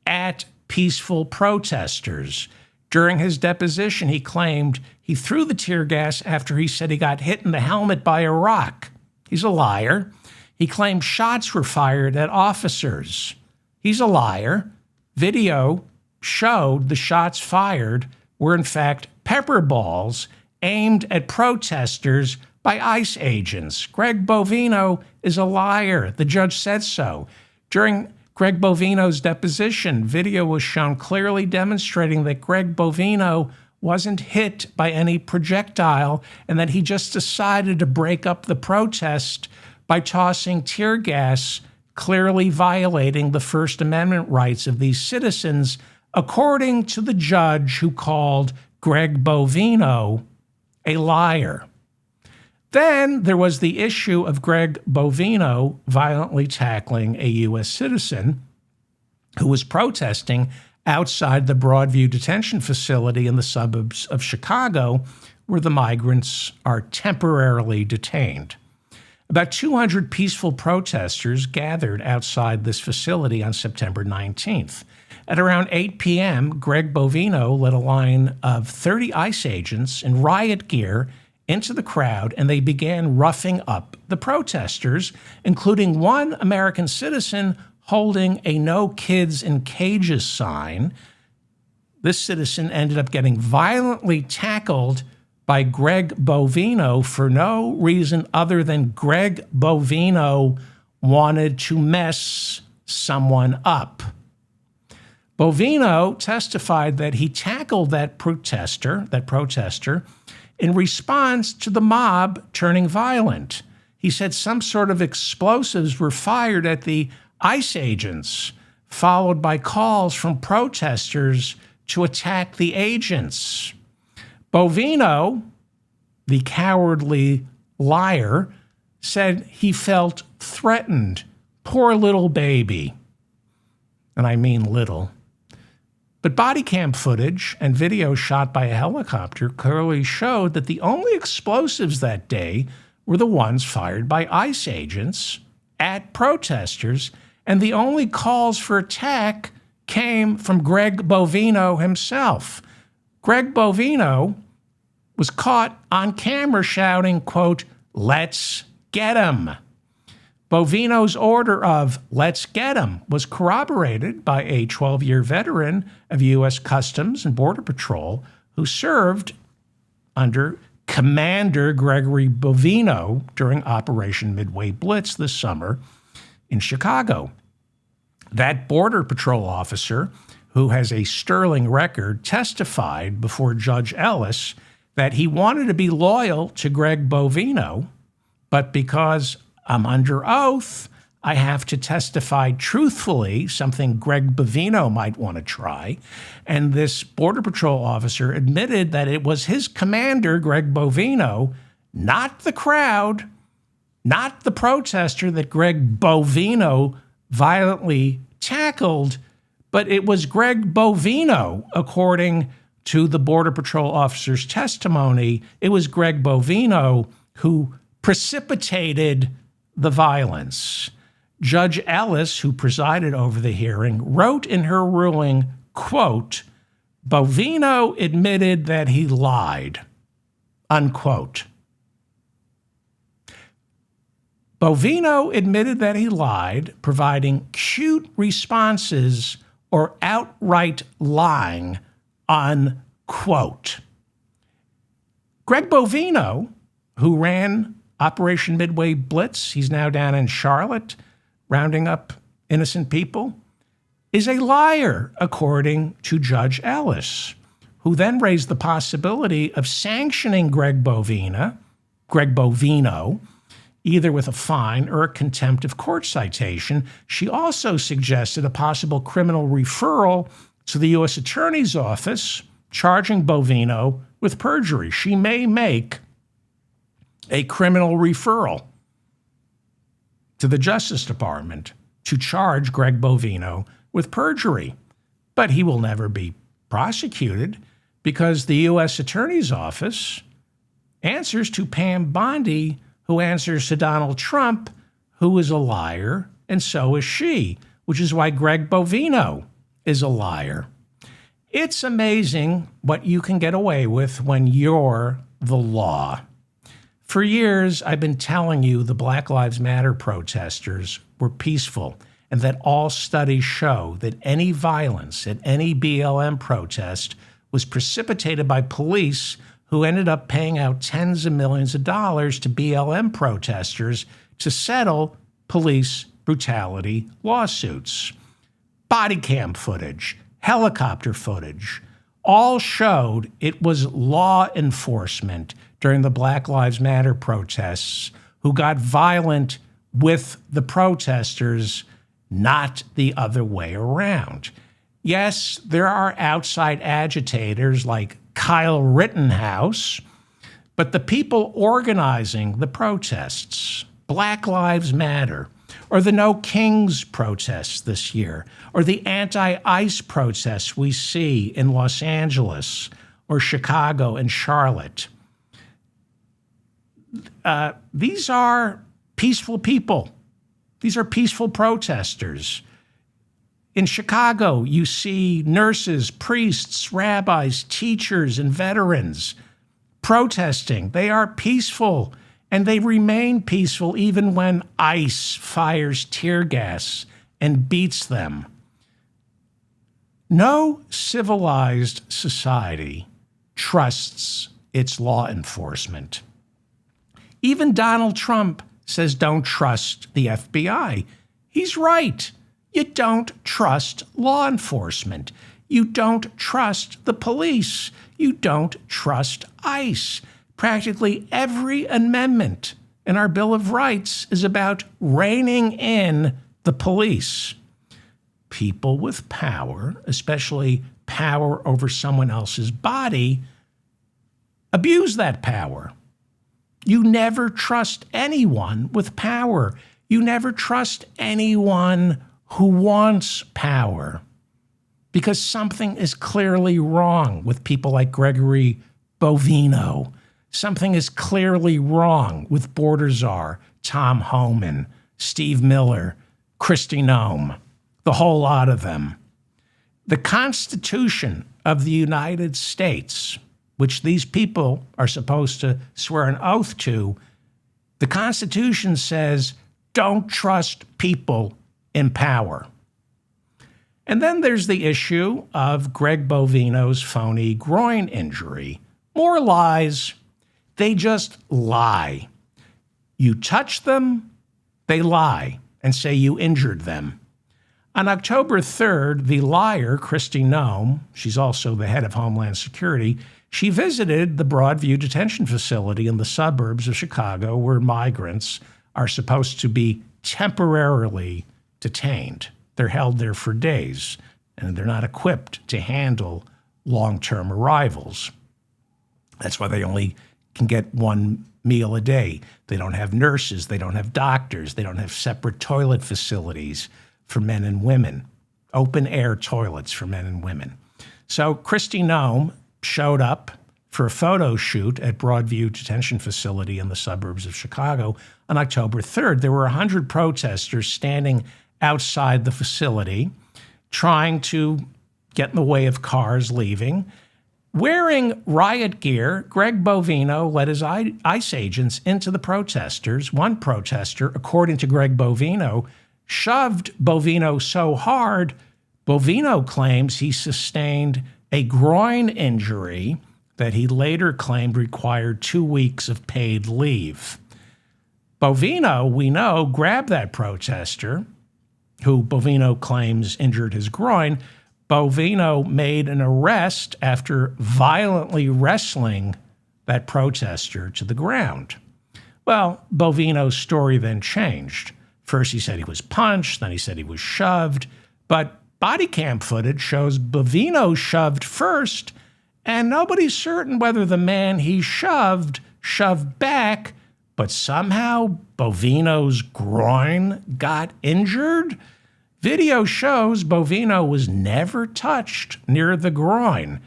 at peaceful protesters. During his deposition, he claimed he threw the tear gas after he said he got hit in the helmet by a rock. He's a liar. He claimed shots were fired at officers. He's a liar. Video showed the shots fired were in fact pepper balls aimed at protesters by ICE agents. Greg Bovino is a liar. The judge said so. During Greg Bovino's deposition, video was shown clearly demonstrating that Greg Bovino wasn't hit by any projectile and that he just decided to break up the protest by tossing tear gas, clearly violating the First Amendment rights of these citizens, according to the judge who called Greg Bovino a liar. Then there was the issue of Greg Bovino violently tackling a U.S. citizen who was protesting outside the Broadview detention facility in the suburbs of Chicago, where the migrants are temporarily detained. About 200 peaceful protesters gathered outside this facility on September 19th. At around 8 p.m., Greg Bovino led a line of 30 ICE agents in riot gear into the crowd, and they began roughing up the protesters, including one American citizen holding a "No Kids in Cages" sign. This citizen ended up getting violently tackled by Greg Bovino for no reason other than Greg Bovino wanted to mess someone up. Bovino testified that he tackled that protester, in response to the mob turning violent. He said some sort of explosives were fired at the ICE agents, followed by calls from protesters to attack the agents. Bovino, the cowardly liar, said he felt threatened. Poor little baby. And I mean little. But body cam footage and video shot by a helicopter clearly showed that the only explosives that day were the ones fired by ICE agents at protesters, and the only calls for attack came from Greg Bovino himself. Greg Bovino was caught on camera shouting, quote, "Let's get him." Bovino's order of "let's get him" was corroborated by a 12-year veteran of U.S. Customs and Border Patrol who served under Commander Gregory Bovino during Operation Midway Blitz this summer in Chicago. That Border Patrol officer, who has a sterling record, testified before Judge Ellis that he wanted to be loyal to Greg Bovino, but because I'm under oath, I have to testify truthfully, something Greg Bovino might want to try. And this Border Patrol officer admitted that it was his commander, Greg Bovino, not the crowd, not the protester that Greg Bovino violently tackled, but it was Greg Bovino, according to the Border Patrol officer's testimony. It was Greg Bovino who precipitated the violence. Judge Ellis, who presided over the hearing, wrote in her ruling, quote, "Bovino admitted that he lied," unquote. Bovino admitted that he lied, providing cute responses or outright lying, unquote. Greg Bovino, who ran Operation Midway Blitz, he's now down in Charlotte, rounding up innocent people, is a liar, according to Judge Ellis, who then raised the possibility of sanctioning Greg Bovino, either with a fine or a contempt of court citation. She also suggested a possible criminal referral to the U.S. Attorney's Office, charging Bovino with perjury. She may make a criminal referral to the Justice Department to charge Greg Bovino with perjury. But he will never be prosecuted because the U.S. Attorney's Office answers to Pam Bondi, who answers to Donald Trump, who is a liar, and so is she, which is why Greg Bovino is a liar. It's amazing what you can get away with when you're the law. For years, I've been telling you the Black Lives Matter protesters were peaceful and that all studies show that any violence at any BLM protest was precipitated by police who ended up paying out tens of millions of dollars to BLM protesters to settle police brutality lawsuits. Body cam footage, helicopter footage, all showed it was law enforcement during the Black Lives Matter protests who got violent with the protesters, not the other way around. Yes, there are outside agitators like Kyle Rittenhouse, but the people organizing the protests, Black Lives Matter, or the No Kings protests this year, or the anti-ICE protests we see in Los Angeles or Chicago and Charlotte. These are peaceful people. These are peaceful protesters. In Chicago, you see nurses, priests, rabbis, teachers, and veterans protesting. They are peaceful, and they remain peaceful even when ICE fires tear gas and beats them. No civilized society trusts its law enforcement. Even Donald Trump says don't trust the FBI. He's right. You don't trust law enforcement. You don't trust the police. You don't trust ICE. Practically every amendment in our Bill of Rights is about reining in the police. People with power, especially power over someone else's body, abuse that power. You never trust anyone with power. You never trust anyone who wants power because something is clearly wrong with people like Gregory Bovino. Something is clearly wrong with border czar Tom Homan, Steve Miller, Kristi Noem, the whole lot of them. The Constitution of the United States, which these people are supposed to swear an oath to, the Constitution says don't trust people in power. And then there's the issue of Greg Bovino's phony groin injury. More lies. They just lie. You touch them, they lie and say you injured them. On October 3rd, the liar, Kristi Noem, she's also the head of Homeland Security, she visited the Broadview Detention Facility in the suburbs of Chicago where migrants are supposed to be temporarily detained. They're held there for days, and they're not equipped to handle long-term arrivals. That's why they only can get one meal a day. They don't have nurses. They don't have doctors. They don't have separate toilet facilities for men and women, open-air toilets for men and women. So Kristi Noem showed up for a photo shoot at Broadview Detention Facility in the suburbs of Chicago on October 3rd. There were 100 protesters standing outside the facility trying to get in the way of cars leaving. Wearing riot gear, Greg Bovino led his ICE agents into the protesters. One protester, according to Greg Bovino, shoved Bovino so hard, Bovino claims he sustained a groin injury that he later claimed required 2 weeks of paid leave. Bovino, we know, grabbed that protester, who Bovino claims injured his groin. Bovino made an arrest after violently wrestling that protester to the ground. Well, Bovino's story then changed. First he said he was punched, then he said he was shoved, but body cam footage shows Bovino shoved first, and nobody's certain whether the man he shoved back, but somehow Bovino's groin got injured. Video shows Bovino was never touched near the groin.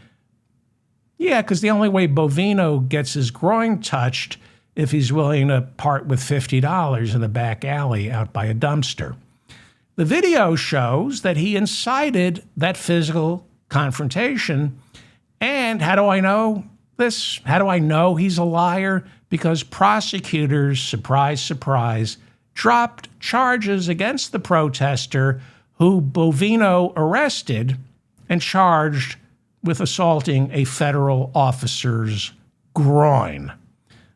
Yeah, because the only way Bovino gets his groin touched if he's willing to part with $50 in the back alley out by a dumpster. The video shows that he incited that physical confrontation. And how do I know this? How do I know he's a liar? Because prosecutors, surprise, surprise, dropped charges against the protester who Bovino arrested and charged with assaulting a federal officer's groin.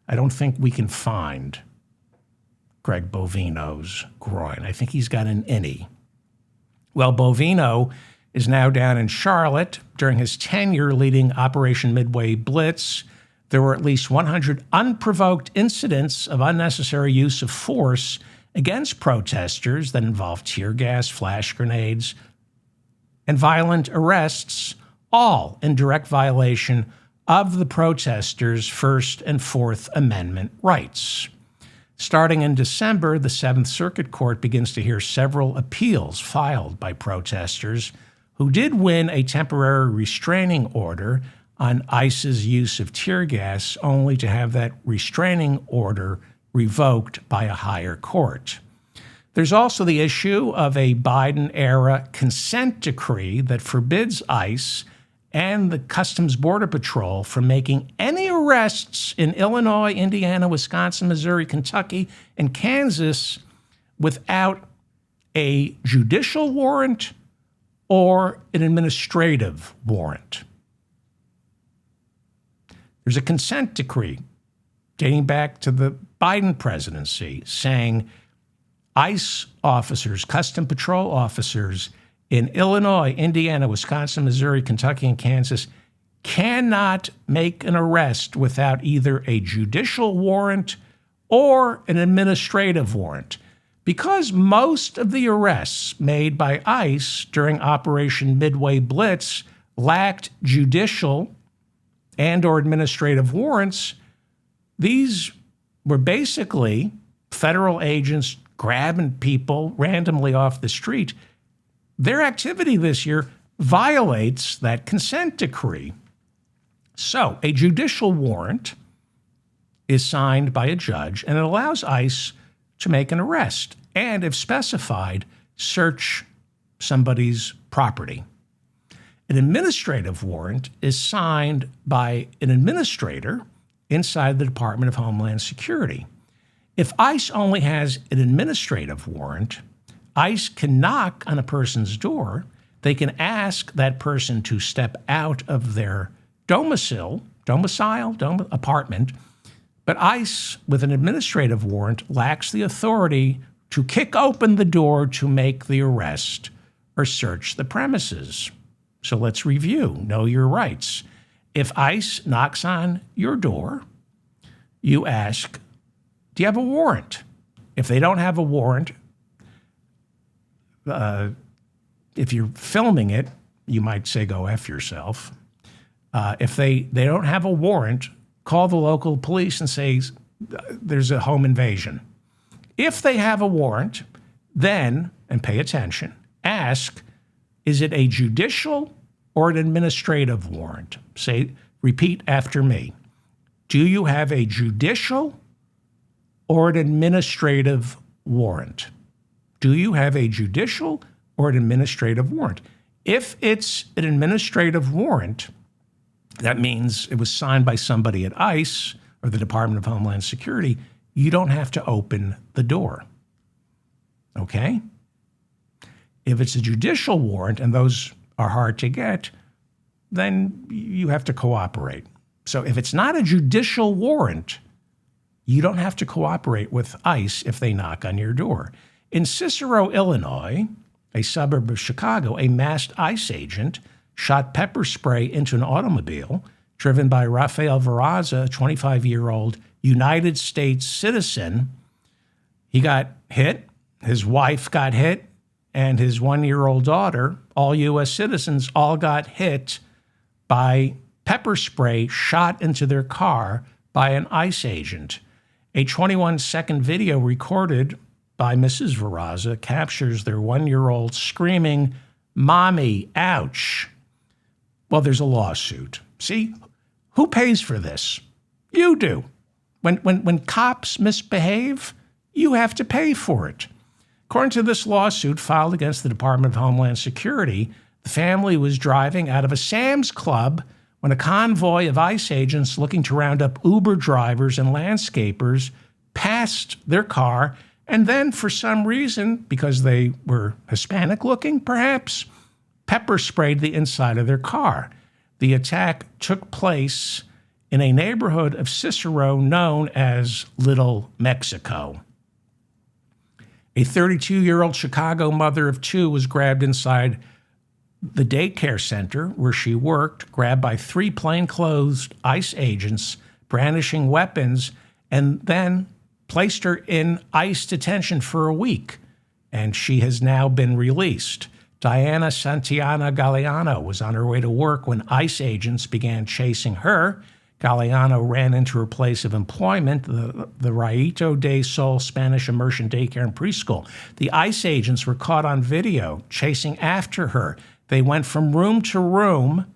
I don't think we can find Greg Bovino's groin. I think he's got an innie. Well, Bovino is now down in Charlotte. During his tenure leading Operation Midway Blitz, there were at least 100 unprovoked incidents of unnecessary use of force against protesters that involved tear gas, flash grenades, and violent arrests, all in direct violation of the protesters' First and Fourth Amendment rights. Starting in December, the Seventh Circuit Court begins to hear several appeals filed by protesters who did win a temporary restraining order on ICE's use of tear gas, only to have that restraining order revoked by a higher court. There's also the issue of a Biden-era consent decree that forbids ICE and the Customs Border Patrol from making any arrests in Illinois, Indiana, Wisconsin, Missouri, Kentucky, and Kansas without a judicial warrant or an administrative warrant. There's a consent decree dating back to the Biden presidency saying ICE officers, Custom Patrol officers in Illinois, Indiana, Wisconsin, Missouri, Kentucky, and Kansas cannot make an arrest without either a judicial warrant or an administrative warrant. Because most of the arrests made by ICE during Operation Midway Blitz lacked judicial and or administrative warrants, these were basically federal agents grabbing people randomly off the street. Their activity this year violates that consent decree. So a judicial warrant is signed by a judge, and it allows ICE to make an arrest and, if specified, search somebody's property. An administrative warrant is signed by an administrator inside the Department of Homeland Security. If ICE only has an administrative warrant, ICE can knock on a person's door. They can ask that person to step out of their apartment. But ICE, with an administrative warrant, lacks the authority to kick open the door to make the arrest or search the premises. So let's review. Know your rights. If ICE knocks on your door, you ask, do you have a warrant? If they don't have a warrant, if you're filming it, you might say, go F yourself. If they don't have a warrant, call the local police and say, there's a home invasion. If they have a warrant, then, and pay attention, ask, is it a judicial or an administrative warrant? Repeat after me. Do you have a judicial or an administrative warrant? Do you have a judicial or an administrative warrant? If it's an administrative warrant, that means it was signed by somebody at ICE or the Department of Homeland Security. You don't have to open the door. Okay? If it's a judicial warrant, and those are hard to get, then you have to cooperate. So if it's not a judicial warrant, you don't have to cooperate with ICE if they knock on your door. In Cicero, Illinois, a suburb of Chicago, a masked ICE agent shot pepper spray into an automobile driven by Rafael Veraza, a 25-year-old United States citizen. He got hit, his wife got hit, and his 1-year-old daughter, all U.S. citizens, all got hit by pepper spray shot into their car by an ICE agent. A 21-second video recorded by Mrs. Veraza captures their 1-year-old screaming, "Mommy, ouch." Well, there's a lawsuit. See, who pays for this? You do. When cops misbehave, you have to pay for it. According to this lawsuit filed against the Department of Homeland Security, the family was driving out of a Sam's Club when a convoy of ICE agents looking to round up Uber drivers and landscapers passed their car, and then for some reason, because they were Hispanic looking perhaps, pepper sprayed the inside of their car. The attack took place in a neighborhood of Cicero known as Little Mexico. A 32-year-old Chicago mother of two was grabbed inside the daycare center where she worked, grabbed by 3 plainclothes ICE agents brandishing weapons, and then placed her in ICE detention for a week, and she has now been released. Diana Santiana Galeano was on her way to work when ICE agents began chasing her. Galeano ran into her place of employment, the Rayito del Sol Spanish Immersion Daycare and Preschool. The ICE agents were caught on video chasing after her. They went from room to room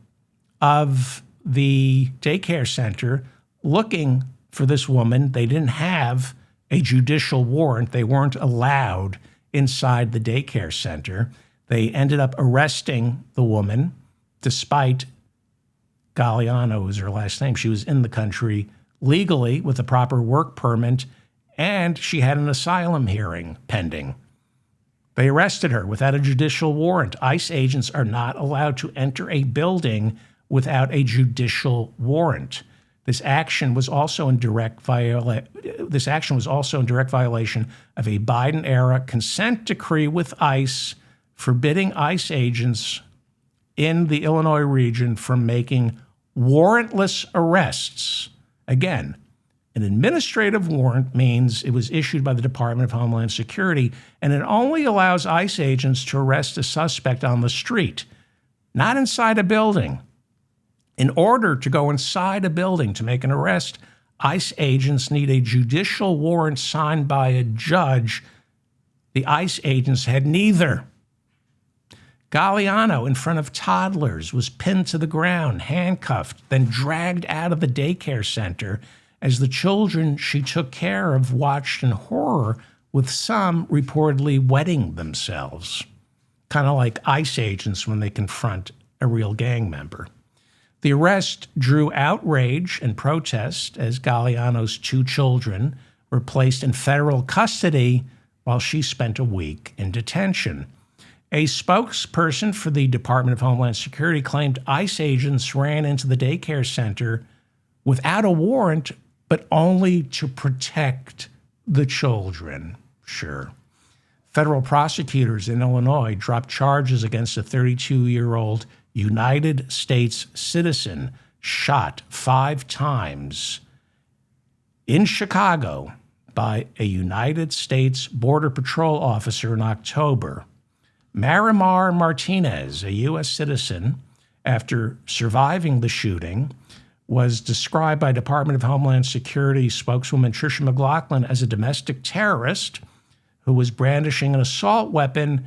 of the daycare center looking for this woman. They didn't have a judicial warrant. They weren't allowed inside the daycare center. They ended up arresting the woman despite Galeano was her last name. She was in the country legally with a proper work permit, and she had an asylum hearing pending. They arrested her without a judicial warrant. ICE agents are not allowed to enter a building without a judicial warrant. This action was also in direct violation of a Biden-era consent decree with ICE, forbidding ICE agents in the Illinois region from making warrantless arrests. Again, an administrative warrant means it was issued by the Department of Homeland Security, and it only allows ICE agents to arrest a suspect on the street, not inside a building. In order to go inside a building to make an arrest, ICE agents need a judicial warrant signed by a judge. The ICE agents had neither. Galeano, in front of toddlers, was pinned to the ground, handcuffed, then dragged out of the daycare center as the children she took care of watched in horror, with some reportedly wetting themselves, kind of like ICE agents when they confront a real gang member. The arrest drew outrage and protest as Galeano's 2 children were placed in federal custody while she spent a week in detention. A spokesperson for the Department of Homeland Security claimed ICE agents ran into the daycare center without a warrant, but only to protect the children. Sure. Federal prosecutors in Illinois dropped charges against a 32-year-old United States citizen shot 5 times in Chicago by a United States Border Patrol officer in October. Marimar Martinez, a U.S. citizen, after surviving the shooting, was described by Department of Homeland Security spokeswoman Tricia McLaughlin as a domestic terrorist who was brandishing an assault weapon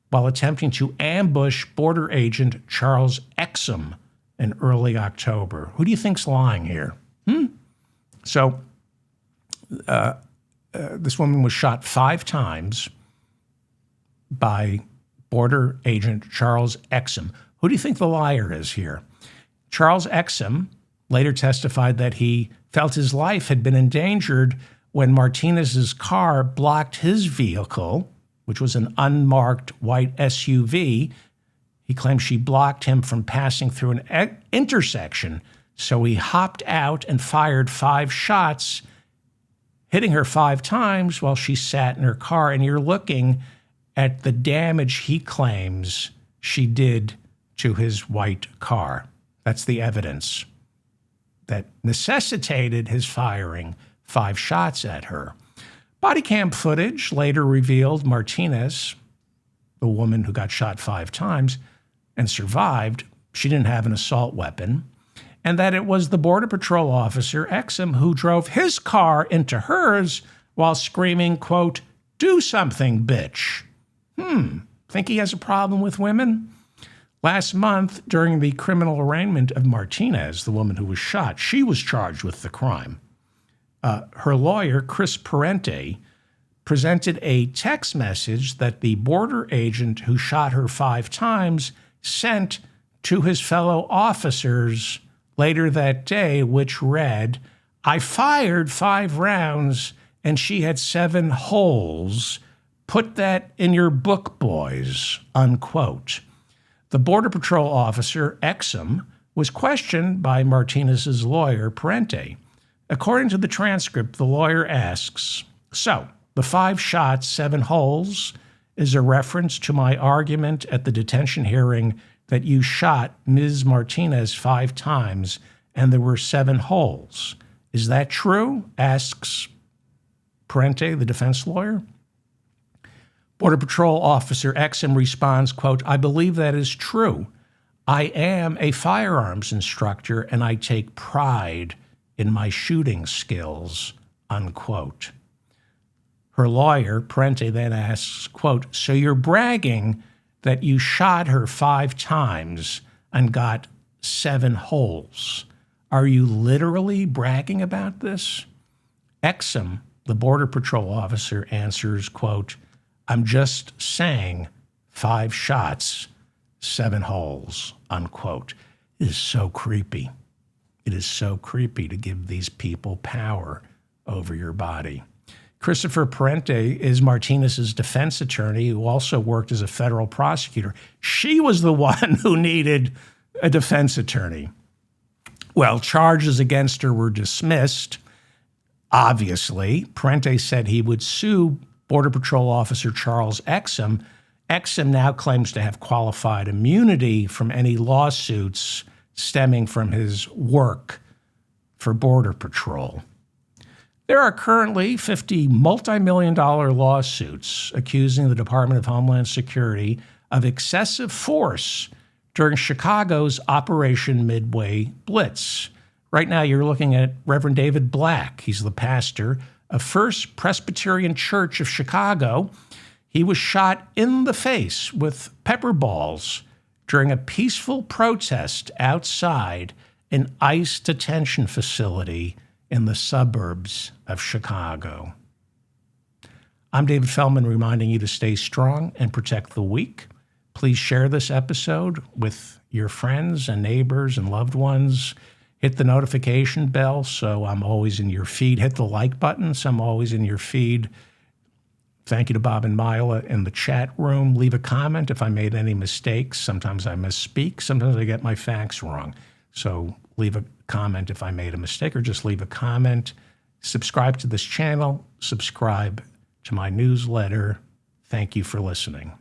while attempting to ambush border agent Charles Exum in early October. Who do you think's lying here? So this woman was shot 5 times by border agent Charles Exum. Who do you think the liar is here? Charles Exum later testified that he felt his life had been endangered when Martinez's car blocked his vehicle, which was an unmarked white SUV. He claimed she blocked him from passing through an intersection So he hopped out and fired 5 shots, hitting her 5 times while she sat in her car. And you're looking at the damage he claims she did to his white car. That's the evidence that necessitated his firing 5 shots at her. Body cam footage later revealed Martinez, the woman who got shot 5 times and survived, she didn't have an assault weapon, and that it was the Border Patrol officer, Exum, who drove his car into hers while screaming, quote, "Do something, bitch." Think he has a problem with women? Last month, during the criminal arraignment of Martinez, the woman who was shot, she was charged with the crime. Her lawyer, Chris Parente, presented a text message that the border agent who shot her 5 times sent to his fellow officers later that day, which read, "I fired 5 rounds and she had 7 holes. Put that in your book, boys," unquote. The Border Patrol officer, Exum, was questioned by Martinez's lawyer, Parente. According to the transcript, the lawyer asks, "So, the 5 shots, 7 holes is a reference to my argument at the detention hearing that you shot Ms. Martinez 5 times and there were 7 holes. Is that true?" asks Parente, the defense lawyer. Border Patrol officer Exum responds, quote, "I believe that is true. I am a firearms instructor and I take pride in my shooting skills," unquote. Her lawyer, Parente, then asks, quote, "So you're bragging that you shot her 5 times and got 7 holes. Are you literally bragging about this?" Exum, the Border Patrol officer, answers, quote, "I'm just saying 5 shots, 7 holes," unquote. It is so creepy. It is so creepy to give these people power over your body. Christopher Parente is Martinez's defense attorney, who also worked as a federal prosecutor. She was the one who needed a defense attorney. Well, charges against her were dismissed. Obviously, Parente said he would sue Border Patrol officer Charles Exum. Exum now claims to have qualified immunity from any lawsuits stemming from his work for Border Patrol. There are currently 50 multi-million-dollar lawsuits accusing the Department of Homeland Security of excessive force during Chicago's Operation Midway Blitz. Right now, you're looking at Reverend David Black. He's the pastor of First Presbyterian Church of Chicago. He was shot in the face with pepper balls during a peaceful protest outside an ICE detention facility in the suburbs of Chicago. I'm David Feldman, reminding you to stay strong and protect the weak. Please share this episode with your friends and neighbors and loved ones. Hit the notification bell so I'm always in your feed. Hit the like button so I'm always in your feed. Thank you to Bob and Mila in the chat room. Leave a comment if I made any mistakes. Sometimes I misspeak. Sometimes I get my facts wrong. So leave a comment if I made a mistake, or just leave a comment. Subscribe to this channel. Subscribe to my newsletter. Thank you for listening.